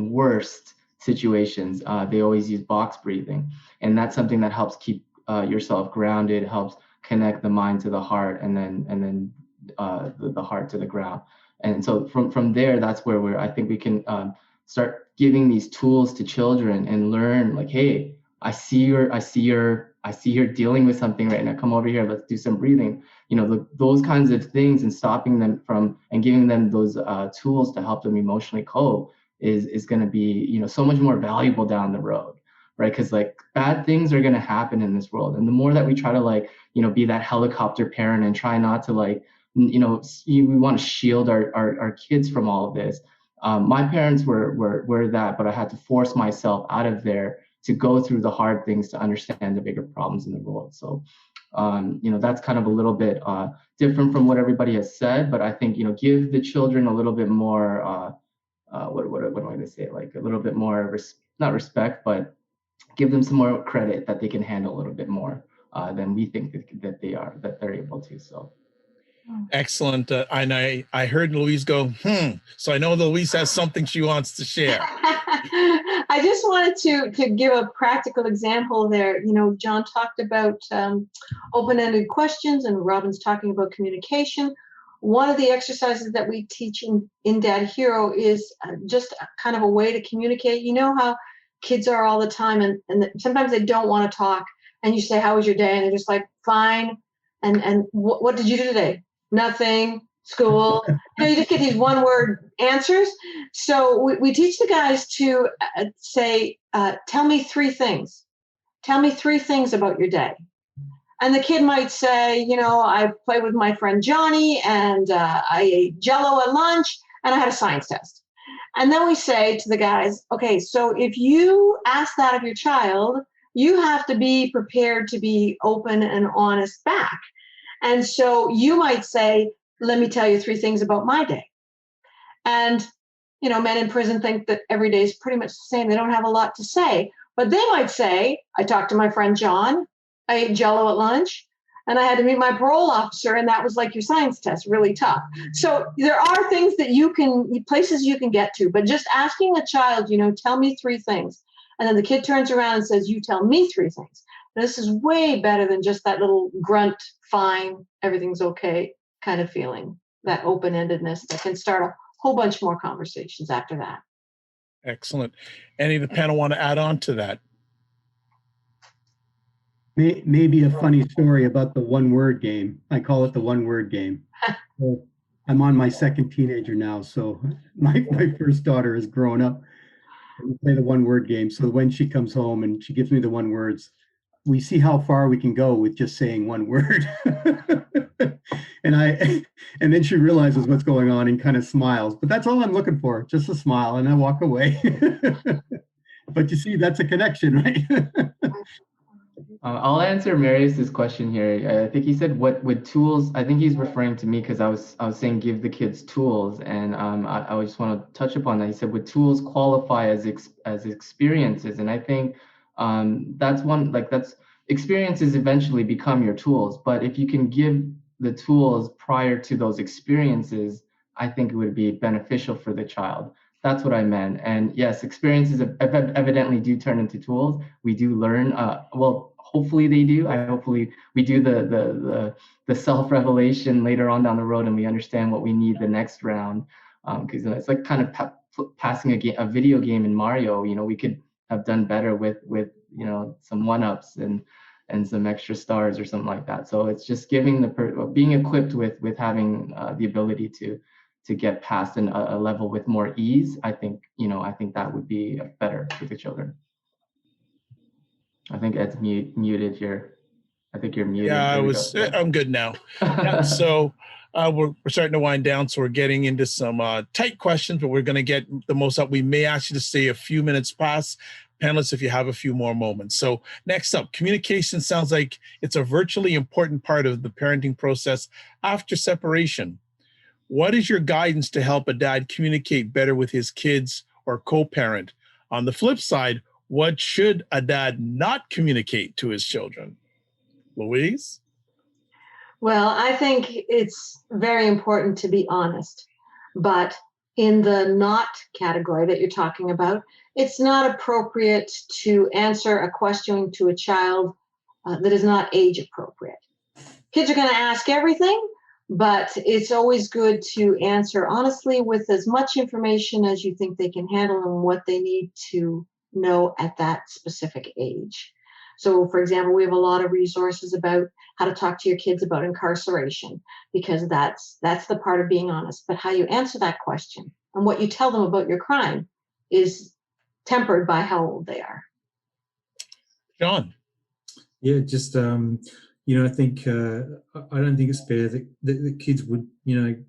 worst situations, they always use box breathing. And that's something that helps keep yourself grounded, helps connect the mind to the heart, and then the heart to the ground. And so from there, that's where I think we can start giving these tools to children and learn like, hey, I see you're dealing with something right now. Come over here, let's do some breathing. Those kinds of things, and stopping them from and giving them those tools to help them emotionally cope is going to be, so much more valuable down the road, right? Because like bad things are going to happen in this world, and the more that we try to be that helicopter parent and try not to we want to shield our kids from all of this. My parents were that, but I had to force myself out of there to go through the hard things to understand the bigger problems in the world. So, that's kind of a little bit different from what everybody has said, but I think, give the children a little bit more, what am I going to say? Like a little bit more, not respect, but give them some more credit that they can handle a little bit more than we think that they're able to. So. Excellent. And I heard Louise go, So I know Louise has something she wants to share. I just wanted to give a practical example there. John talked about open-ended questions, and Robin's talking about communication. One of the exercises that we teach in Dad Hero is just kind of a way to communicate. You know how kids are all the time, and sometimes they don't want to talk, and you say, how was your day? And they're just like, fine. And what did you do today? nothing, school. You just get these one-word answers. So we teach the guys to say, tell me 3 things. Tell me 3 things about your day. And the kid might say, I played with my friend Johnny, and I ate Jello at lunch, and I had a science test. And then we say to the guys, okay, so if you ask that of your child, you have to be prepared to be open and honest back. And so you might say, let me tell you 3 things about my day. And, men in prison think that every day is pretty much the same. They don't have a lot to say. But they might say, I talked to my friend John, I ate Jello at lunch, and I had to meet my parole officer, and that was like your science test, really tough. So there are things that places you can get to, but just asking a child, tell me 3 things. And then the kid turns around and says, you tell me 3 things. This is way better than just that little grunt, fine, everything's okay kind of feeling, that open-endedness that can start a whole bunch more conversations after that. Excellent. Any of the panel want to add on to that? Maybe a funny story about the one-word game. I call it the one-word game. So I'm on my 2nd teenager now, so my first daughter is growing up. We play the one-word game. So when she comes home and she gives me the one words, we see how far we can go with just saying one word. and then she realizes what's going on and kind of smiles. But that's all I'm looking for, just a smile, and I walk away. But you see, that's a connection, right? I'll answer Marius's question here. I think he said, "What would tools?" I think he's referring to me because I was saying give the kids tools, and I just want to touch upon that. He said, "Would tools qualify as experiences?" And I think that's one, that's experiences eventually become your tools. But if you can give the tools prior to those experiences, I think it would be beneficial for the child. That's what I meant. And yes, experiences evidently do turn into tools. We do learn. Well, hopefully they do. Hopefully we do the self-revelation later on down the road, and we understand what we need the next round. Because it's like kind of passing a video game in Mario. We could have done better with some 1-ups and some extra stars or something like that. So it's just giving being equipped with having the ability to get past a level with more ease. I think that would be better for the children. I think Ed's muted here. I think you're muted. Yeah, I'm good now. Yeah, so we're starting to wind down, so we're getting into some tight questions, but we're going to get the most up. We may ask you to stay a few minutes past. Panelists, if you have a few more moments. So next up, communication sounds like it's a virtually important part of the parenting process after separation. What is your guidance to help a dad communicate better with his kids or co-parent? On the flip side, what should a dad not communicate to his children? Louise? Well, I think it's very important to be honest, but in the not category that you're talking about, it's not appropriate to answer a question to a child that is not age appropriate. Kids are going to ask everything, but it's always good to answer honestly with as much information as you think they can handle and what they need to know at that specific age. So, for example, we have a lot of resources about how to talk to your kids about incarceration, because that's the part of being honest. But how you answer that question and what you tell them about your crime is tempered by how old they are. John? Yeah, just I think I don't think it's fair that the kids would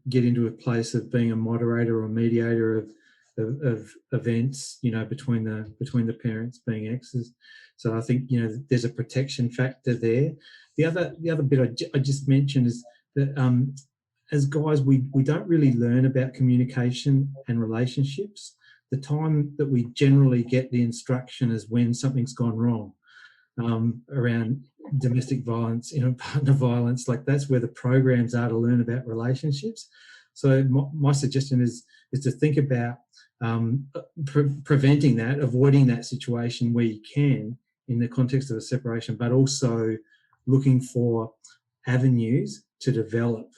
get into a place of being a moderator or mediator of events between the parents being exes. So I think there's a protection factor there. The other bit I just mentioned is that as guys we don't really learn about communication and relationships. The time that we generally get the instruction is when something's gone wrong. Around domestic violence, partner violence, like that's where the programs are to learn about relationships. So my suggestion is to think about preventing that, avoiding that situation where you can in the context of a separation, but also looking for avenues to develop,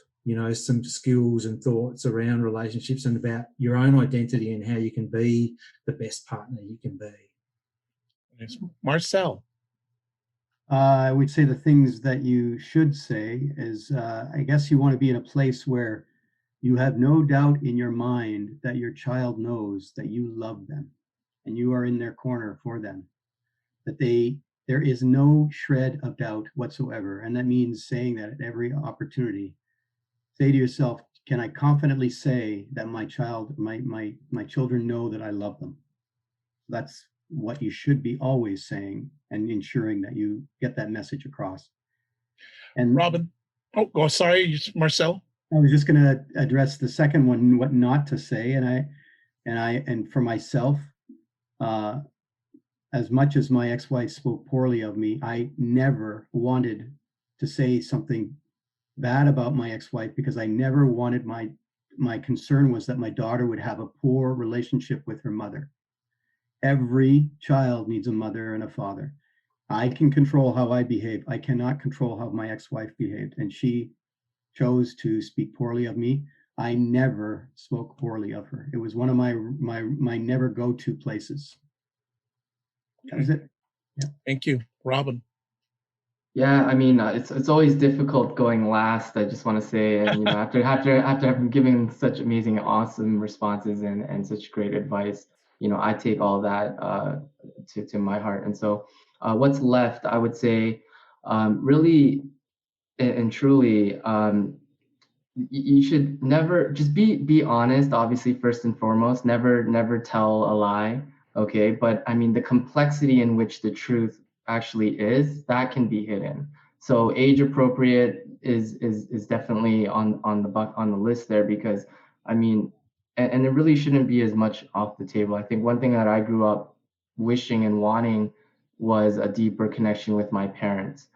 some skills and thoughts around relationships and about your own identity and how you can be the best partner you can be. Marcel? I would say the things that you should say is, I guess you want to be in a place where you have no doubt in your mind that your child knows that you love them and you are in their corner for them, that there is no shred of doubt whatsoever. And that means saying that at every opportunity. Say to yourself, can I confidently say that my children know that I love them? That's what you should be always saying and ensuring that you get that message across. And Robin, oh, sorry, Marcel. I was just going to address the second one, what not to say. And for myself, as much as my ex-wife spoke poorly of me, I never wanted to say something bad about my ex-wife, because I never wanted my concern was that my daughter would have a poor relationship with her mother. Every child needs a mother and a father. I can control how I behave. I cannot control how my ex-wife behaved, and she chose to speak poorly of me. I never spoke poorly of her. It was one of my never go-to places. That was it. Yeah. Thank you, Robin. Yeah, I mean, it's always difficult going last. I just want to say, and after having given such amazing, awesome responses and such great advice, I take all that to my heart. And so, what's left, I would say, really and truly, you should never just be honest. Obviously, first and foremost, never tell a lie. Okay, but I mean, the complexity in which the truth actually is, that can be hidden. So age appropriate is definitely on the list there, because I mean, and it really shouldn't be as much off the table. I think one thing that I grew up wishing and wanting was a deeper connection with my parents.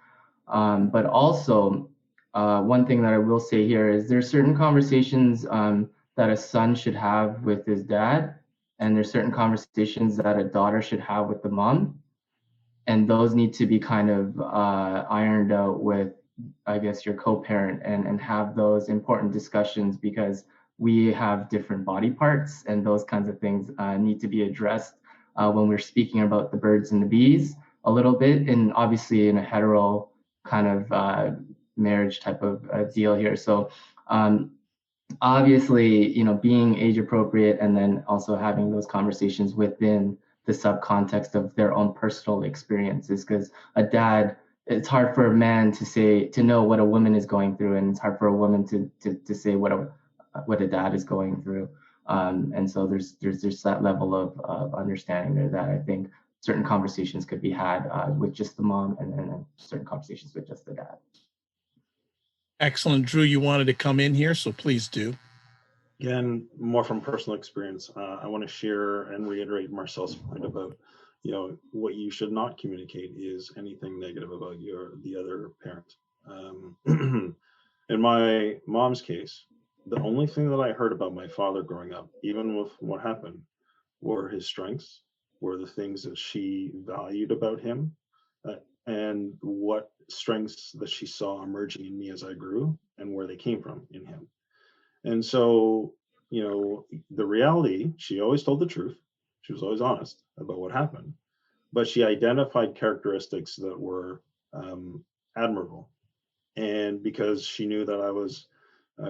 But also, one thing that I will say here is there's certain conversations that a son should have with his dad, and there's certain conversations that a daughter should have with the mom, and those need to be kind of ironed out with, I guess, your co-parent, and have those important discussions, because we have different body parts, and those kinds of things need to be addressed when we're speaking about the birds and the bees a little bit, and obviously in a hetero kind of marriage type of deal here. So obviously, being age appropriate, and then also having those conversations within the subcontext of their own personal experiences, because it's hard for a man to know what a woman is going through, and it's hard for a woman to say what a dad is going through. And so there's that level of understanding there that I think certain conversations could be had with just the mom, and then certain conversations with just the dad. Excellent. Drew, you wanted to come in here, so please do. Again, more from personal experience, I want to share and reiterate Marcel's point about, what you should not communicate is anything negative about the other parent. In my mom's case, the only thing that I heard about my father growing up, even with what happened, were his strengths, were the things that she valued about him, and what strengths that she saw emerging in me as I grew, and where they came from in him. And so, the reality, she always told the truth. She was always honest about what happened, but she identified characteristics that were admirable. And because she knew that I was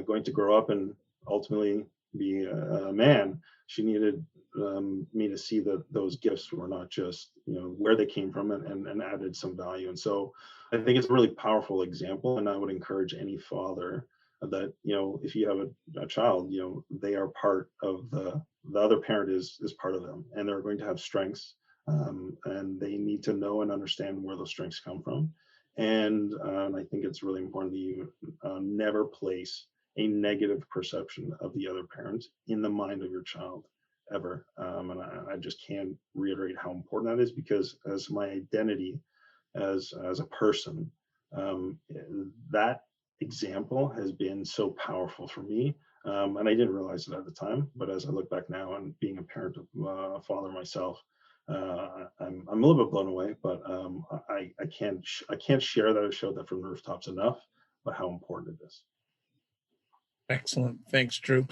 going to grow up and ultimately be a man, she needed me to see that those gifts were not just, where they came from, and added some value. And so I think it's a really powerful example. And I would encourage any father that, if you have a child, they are part of the other parent is part of them, and they're going to have strengths, and they need to know and understand where those strengths come from. And I think it's really important that you never place a negative perception of the other parent in the mind of your child, ever. And I just can't reiterate how important that is, because as my identity as a person, that example has been so powerful for me. And I didn't realize it at the time, but as I look back now and being a parent of a father myself, I'm a little bit blown away, but I can't share that or show that from the rooftops enough, but how important it is. Excellent. Thanks, Drew.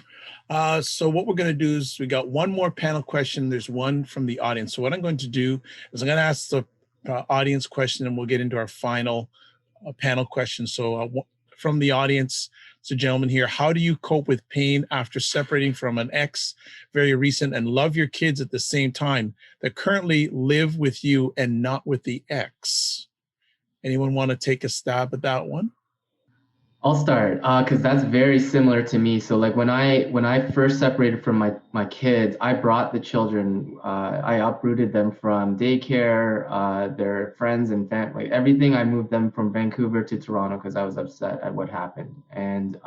So what we're going to do is we got one more panel question. There's one from the audience. So what I'm going to do is I'm going to ask the audience question, and we'll get into our final panel question. So from the audience, it's a gentleman here. How do you cope with pain after separating from an ex, very recent, and love your kids at the same time that currently live with you and not with the ex? Anyone want to take a stab at that one? I'll start because that's very similar to me. So like when I first separated from my kids, I brought the children. I uprooted them from daycare, their friends and family, everything. I moved them from Vancouver to Toronto because I was upset at what happened, and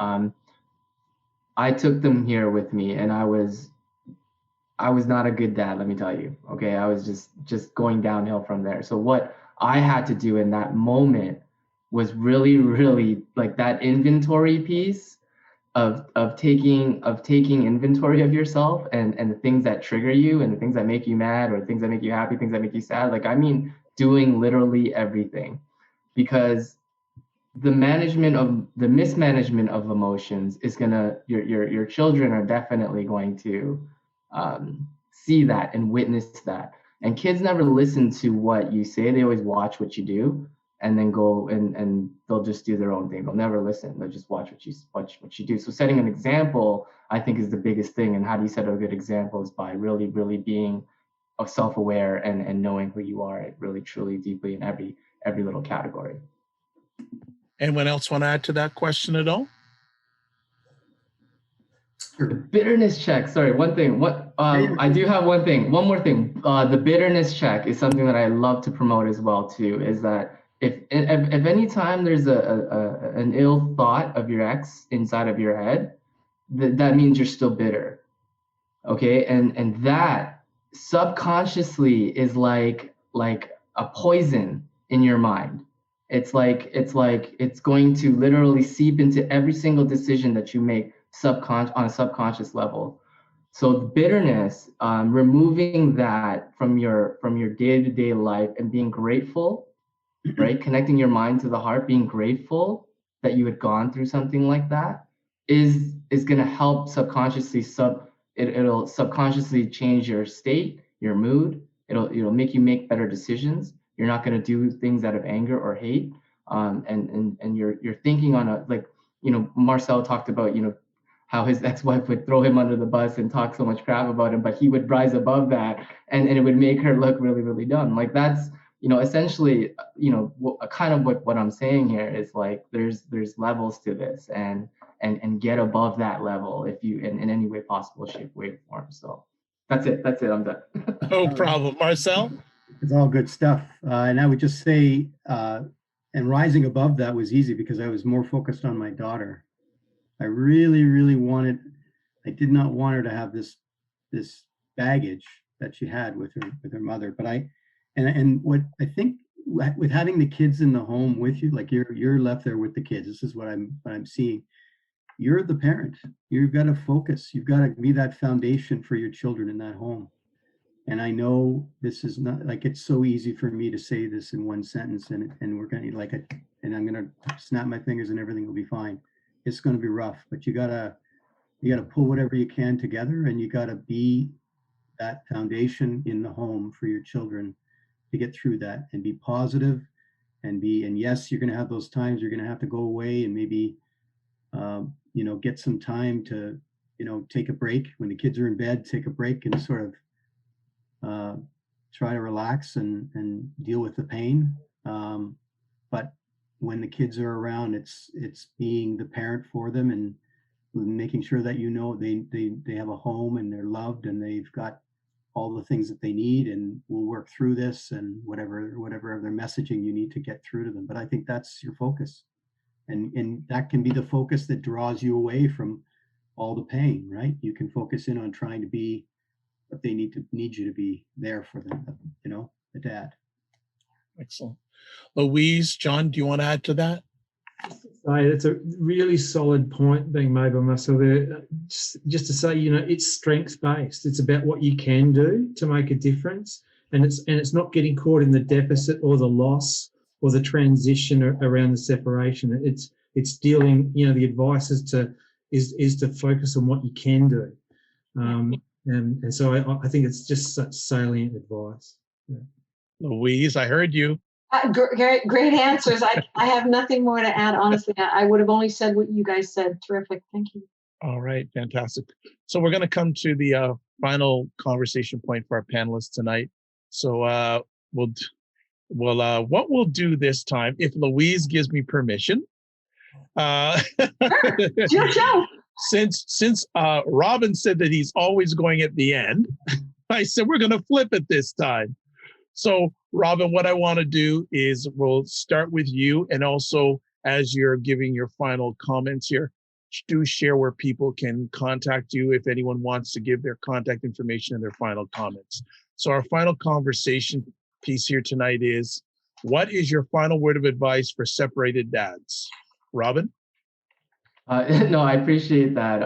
I took them here with me, and I was not a good dad, let me tell you. Okay, I was just going downhill from there. So what I had to do in that moment was really, really like that inventory piece of taking inventory of yourself and the things that trigger you and the things that make you mad or things that make you happy, things that make you sad. Like, I mean, doing literally everything, because the mismanagement of emotions is gonna, your children are definitely going to see that and witness that. And kids never listen to what you say, they always watch what you do, and then go and they'll just do their own thing. They'll never listen, they'll just watch what you do. So setting an example, I think, is the biggest thing. And how do you set a good example? Is by really, really being self-aware and knowing who you are really, truly, deeply in every little category. Anyone else want to add to that question at all? The bitterness check. Sorry, one thing. I do have one thing. One more thing. The bitterness check is something that I love to promote as well too. Is that if any time there's an ill thought of your ex inside of your head, that means you're still bitter. Okay, and that subconsciously is like a poison in your mind. It's going to literally seep into every single decision that you make on a subconscious level. So the bitterness, removing that from your day-to-day life and being grateful, right? Connecting your mind to the heart, being grateful that you had gone through something like that is going to help subconsciously it'll subconsciously change your state, your mood. It'll make you make better decisions. You're not going to do things out of anger or hate. And you're thinking on a, like, Marcel talked about, how his ex-wife would throw him under the bus and talk so much crap about him, but he would rise above that, and it would make her look really, really dumb. Like, that's, essentially, kind of what I'm saying here is like, there's levels to this, and get above that level if you, in any way possible, shape, way, or form. So that's it. I'm done. No problem. Marcel? It's all good stuff. And I would just say, and rising above that was easy because I was more focused on my daughter. I really, really I did not want her to have this baggage that she had with her mother. But and what I think with having the kids in the home with you, like you're left there with the kids. This is what I'm seeing. You're the parent. You've got to focus. You've got to be that foundation for your children in that home. And I know this is not, like, it's so easy for me to say this in one sentence, and we're going to and I'm going to snap my fingers and everything will be fine. It's going to be rough, but you gotta pull whatever you can together, and you gotta be that foundation in the home for your children to get through that and be positive and yes, you're going to have those times you're going to have to go away and maybe, get some time to, take a break when the kids are in bed, take a break and sort of try to relax and deal with the pain. But when the kids are around, it's being the parent for them and making sure that they have a home and they're loved and they've got all the things that they need, and we'll work through this, and whatever other messaging you need to get through to them. But I think that's your focus, and that can be the focus that draws you away from all the pain, right? You can focus in on trying to be what they need you to be there for them, the dad. Excellent. Louise, John, do you want to add to that? That's a really solid point being made by Marcel there. Just to say, it's strengths based. It's about what you can do to make a difference, and it's not getting caught in the deficit or the loss or the transition around the separation. It's dealing. The advice is to focus on what you can do, and so I think it's just such salient advice. Yeah. Louise, I heard you. Great answers. I have nothing more to add, honestly. I would have only said what you guys said. Terrific. Thank you. All right, fantastic. So we're going to come to the final conversation point for our panelists tonight. So what we'll do this time, if Louise gives me permission, Sure. since Robin said that he's always going at the end, I said we're going to flip it this time. So Robin, what I want to do is we'll start with you, and also as you're giving your final comments here, do share where people can contact you if anyone wants to give their contact information and their final comments. So our final conversation piece here tonight is, what is your final word of advice for separated dads? Robin? No, I appreciate that.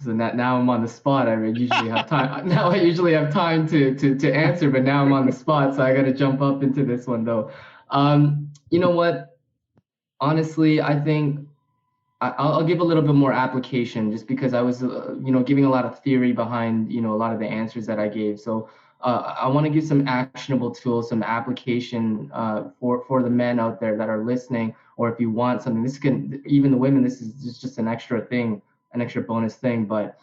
So now I'm on the spot. I usually have time. Now I usually have time to answer, but now I'm on the spot, so I got to jump up into this one though. You know what? Honestly, I think I'll give a little bit more application, just because I was, giving a lot of theory behind, a lot of the answers that I gave. So I want to give some actionable tools, some application for the men out there that are listening, or if you want something, even the women, this is just an extra thing, an extra bonus thing, but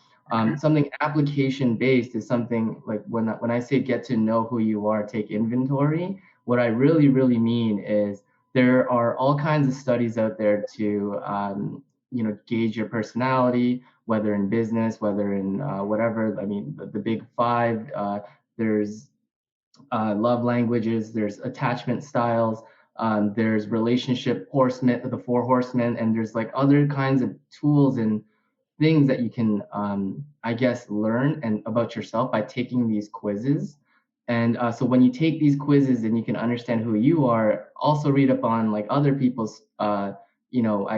something application based is something like when I say get to know who you are, take inventory, what I really mean is there are all kinds of studies out there to gauge your personality, whether in business, whether in whatever. I mean, the big five, there's love languages, there's attachment styles, there's relationship horsemen, the 4 horsemen, and there's like other kinds of tools and things that you can, I guess, learn and about yourself by taking these quizzes. And so when you take these quizzes and you can understand who you are, also read up on like other people's, I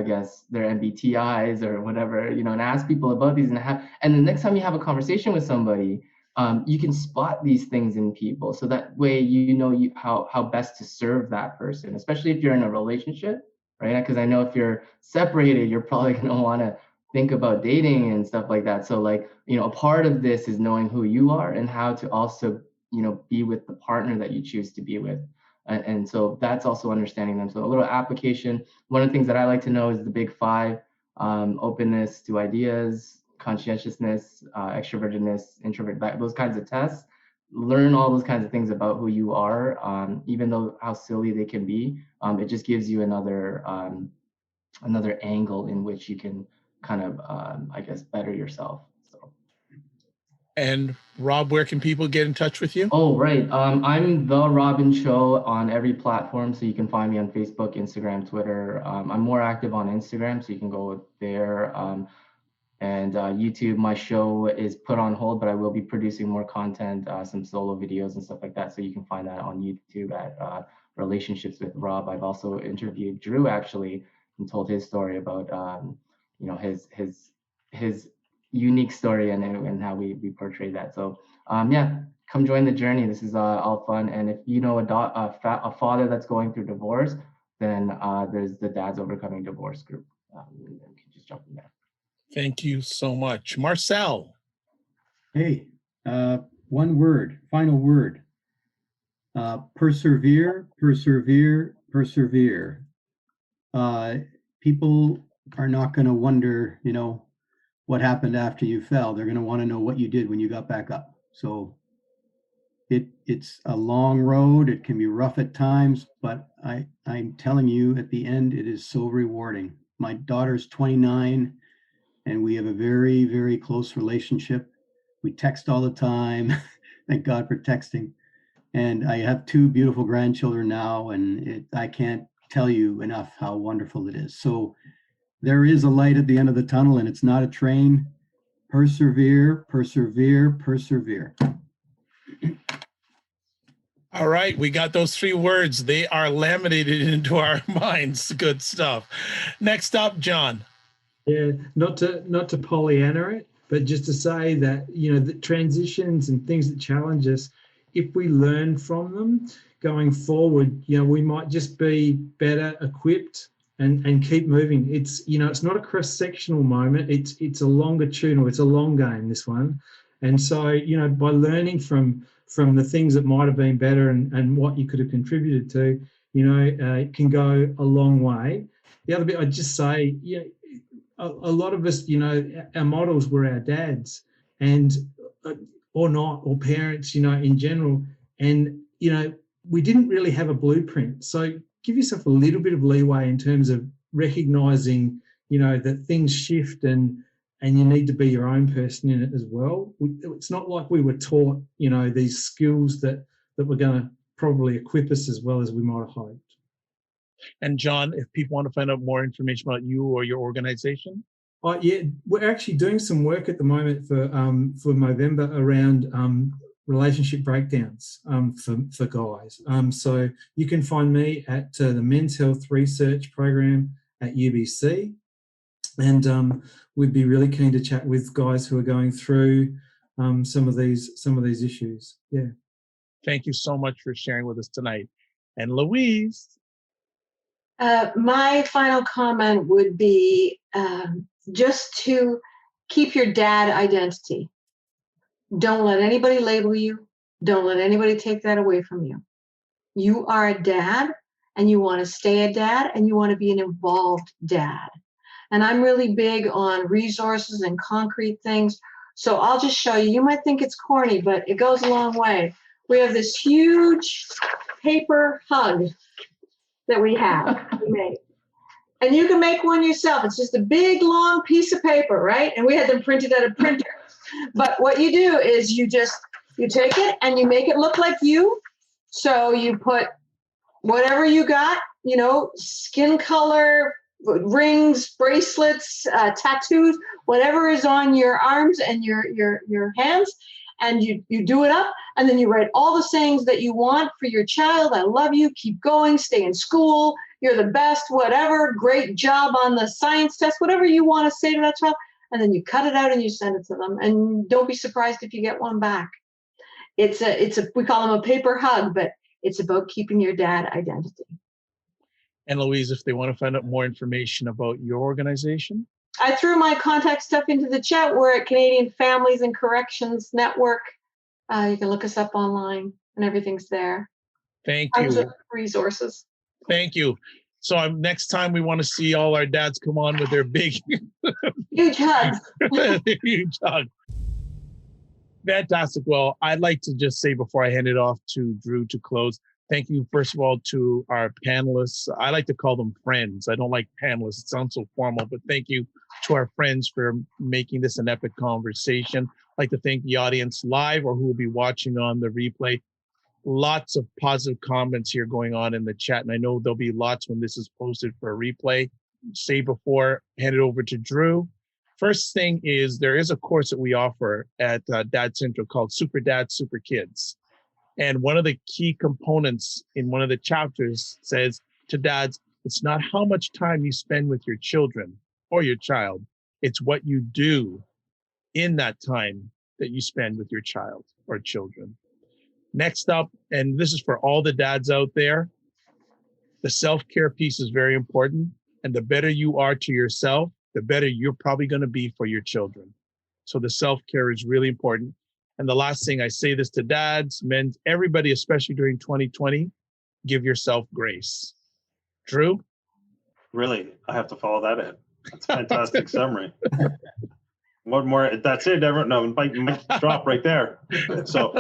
guess their MBTIs or whatever, and ask people about these, and the next time you have a conversation with somebody, you can spot these things in people. So that way, how best to serve that person, especially if you're in a relationship, right? Because I know if you're separated, you're probably going to want to think about dating and stuff like that. So like, a part of this is knowing who you are and how to also, be with the partner that you choose to be with. And so that's also understanding them. So a little application. One of the things that I like to know is the big 5, openness to ideas, conscientiousness, extrovertedness, introvert, those kinds of tests. Learn all those kinds of things about who you are, even though how silly they can be. It just gives you another angle in which you can kind of, I guess, better yourself. So. And Rob, where can people get in touch with you? Oh, right. I'm the Robin Choe on every platform. So you can find me on Facebook, Instagram, Twitter. I'm more active on Instagram, so you can go there. And YouTube, my show is put on hold, but I will be producing more content, some solo videos and stuff like that. So you can find that on YouTube at Relationships with Rob. I've also interviewed Drew actually and told his story about, his unique story and how we portray that. So yeah, come join the journey. This is all fun. And if you know a father that's going through divorce, then there's the Dads Overcoming Divorce group. You can just jump in there. Thank you so much. Marcel. Hey, one word, final word. Persevere, persevere, persevere. People are not going to wonder, what happened after you fell. They're going to want to know what you did when you got back up. So it's a long road. It can be rough at times, but I'm telling you, at the end, it is so rewarding. My daughter's 29. And we have a very, very close relationship. We text all the time. Thank God for texting. And I have 2 beautiful grandchildren now, and I can't tell you enough how wonderful it is. So there is a light at the end of the tunnel, and it's not a train. Persevere, persevere, persevere. All right, we got those 3 words. They are laminated into our minds. Good stuff. Next up, John. Yeah, not to Pollyanna it, but just to say that, the transitions and things that challenge us, if we learn from them going forward, we might just be better equipped and keep moving. It's, it's not a cross-sectional moment. It's a longitudinal, it's a long game, this one. And so, by learning from the things that might have been better and what you could have contributed to, it can go a long way. The other bit I'd just say, a lot of us, our models were our dads, and or not, or parents, in general. And, we didn't really have a blueprint. So give yourself a little bit of leeway in terms of recognizing, that things shift and you need to be your own person in it as well. It's not like we were taught, these skills that were going to probably equip us as well as we might have hoped. And John, if people want to find out more information about you or your organization? Yeah, we're actually doing some work at the moment for November around relationship breakdowns for guys. So you can find me at the Men's Health Research Program at UBC, and we'd be really keen to chat with guys who are going through some of these issues. Yeah. Thank you so much for sharing with us tonight. And Louise? My final comment would be just to keep your dad identity. Don't let anybody label you. Don't let anybody take that away from you. You are a dad, and you want to stay a dad, and you want to be an involved dad. And I'm really big on resources and concrete things. So I'll just show you. You might think it's corny, but it goes a long way. We have this huge paper hug that we made. And you can make one yourself. It's just a big, long piece of paper, right? And we had them printed at a printer. But what you do is you take it and you make it look like you. So you put whatever you got, skin color, rings, bracelets, tattoos, whatever is on your arms and your hands, and you do it up, and then you write all the sayings that you want for your child. I love you, keep going, stay in school, you're the best, whatever, great job on the science test, whatever you want to say to that child, and then you cut it out and you send it to them. And don't be surprised if you get one back. It's a we call them a paper hug, but it's about keeping your dad identity. And Louise, if they want to find out more information about your organization? I threw my contact stuff into the chat. We're at Canadian Families and Corrections Network. You can look us up online and everything's there. Thank you. Tons of resources. Thank you. So next time we want to see all our dads come on with their big huge hugs. Huge hug. Fantastic. Well, I'd like to just say before I hand it off to Drew to close, thank you, first of all, to our panelists. I like to call them friends. I don't like panelists. It sounds so formal, but thank you to our friends for making this an epic conversation. I'd like to thank the audience live or who will be watching on the replay. Lots of positive comments here going on in the chat, and I know there'll be lots when this is posted for a replay. Say before, hand it over to Drew. First thing is there is a course that we offer at Dad Central called Super Dad, Super Kids. And one of the key components in one of the chapters says to dads, it's not how much time you spend with your children or your child, it's what you do in that time that you spend with your child or children. Next up, and this is for all the dads out there, the self-care piece is very important. And the better you are to yourself, the better you're probably going to be for your children. So the self-care is really important. And the last thing, I say this to dads, men, everybody, especially during 2020, give yourself grace. Drew? Really, I have to follow that in. That's a fantastic summary. What more? That's it. No, mic drop right there. So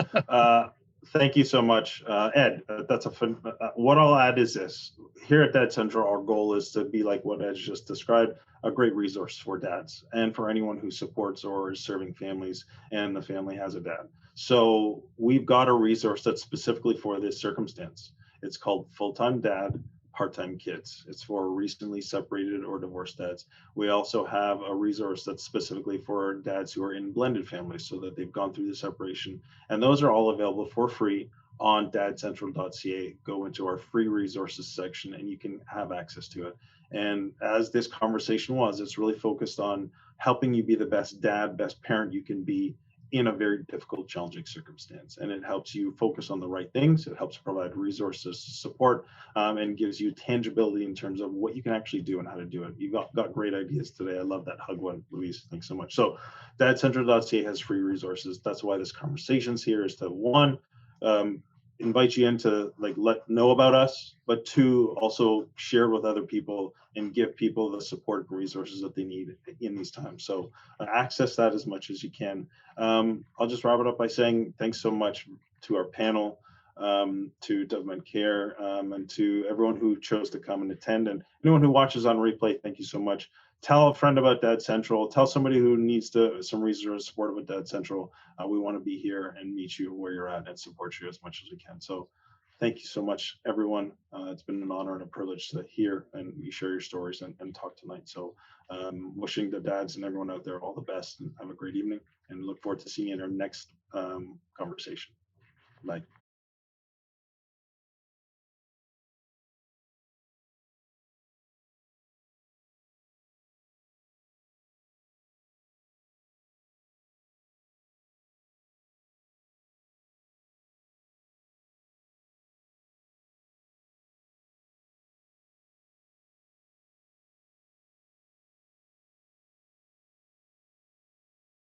thank you so much, Ed. That's a fun. What I'll add is this. Here at Dad Central, our goal is to be like what Ed just described, a great resource for dads and for anyone who supports or is serving families and the family has a dad. So we've got a resource that's specifically for this circumstance. It's called Full-Time Dad, Part-Time Kids. It's for recently separated or divorced dads. We also have a resource that's specifically for dads who are in blended families so that they've gone through the separation. And those are all available for free on dadcentral.ca. Go into our free resources section and you can have access to it. And as this conversation was, it's really focused on helping you be the best dad, best parent you can be in a very difficult, challenging circumstance. And it helps you focus on the right things. It helps provide resources, support, and gives you tangibility in terms of what you can actually do and how to do it. You got great ideas today. I love that hug one, Louise. Thanks so much. So dadcentral.ca has free resources. That's why this conversation's here, is to, one, invite you in to know about us, but two, also share with other people and give people the support and resources that they need in these times. So access that as much as you can. I'll just wrap it up by saying thanks so much to our panel, to Government Care, and to everyone who chose to come and attend, and anyone who watches on replay. Thank you so much. Tell a friend about Dad Central. Tell somebody who needs some resource support about Dad Central. We want to be here and meet you where you're at and support you as much as we can. So thank you so much, everyone. It's been an honor and a privilege to hear and you share your stories and talk tonight. So wishing the dads and everyone out there all the best, and have a great evening, and look forward to seeing you in our next conversation. Bye.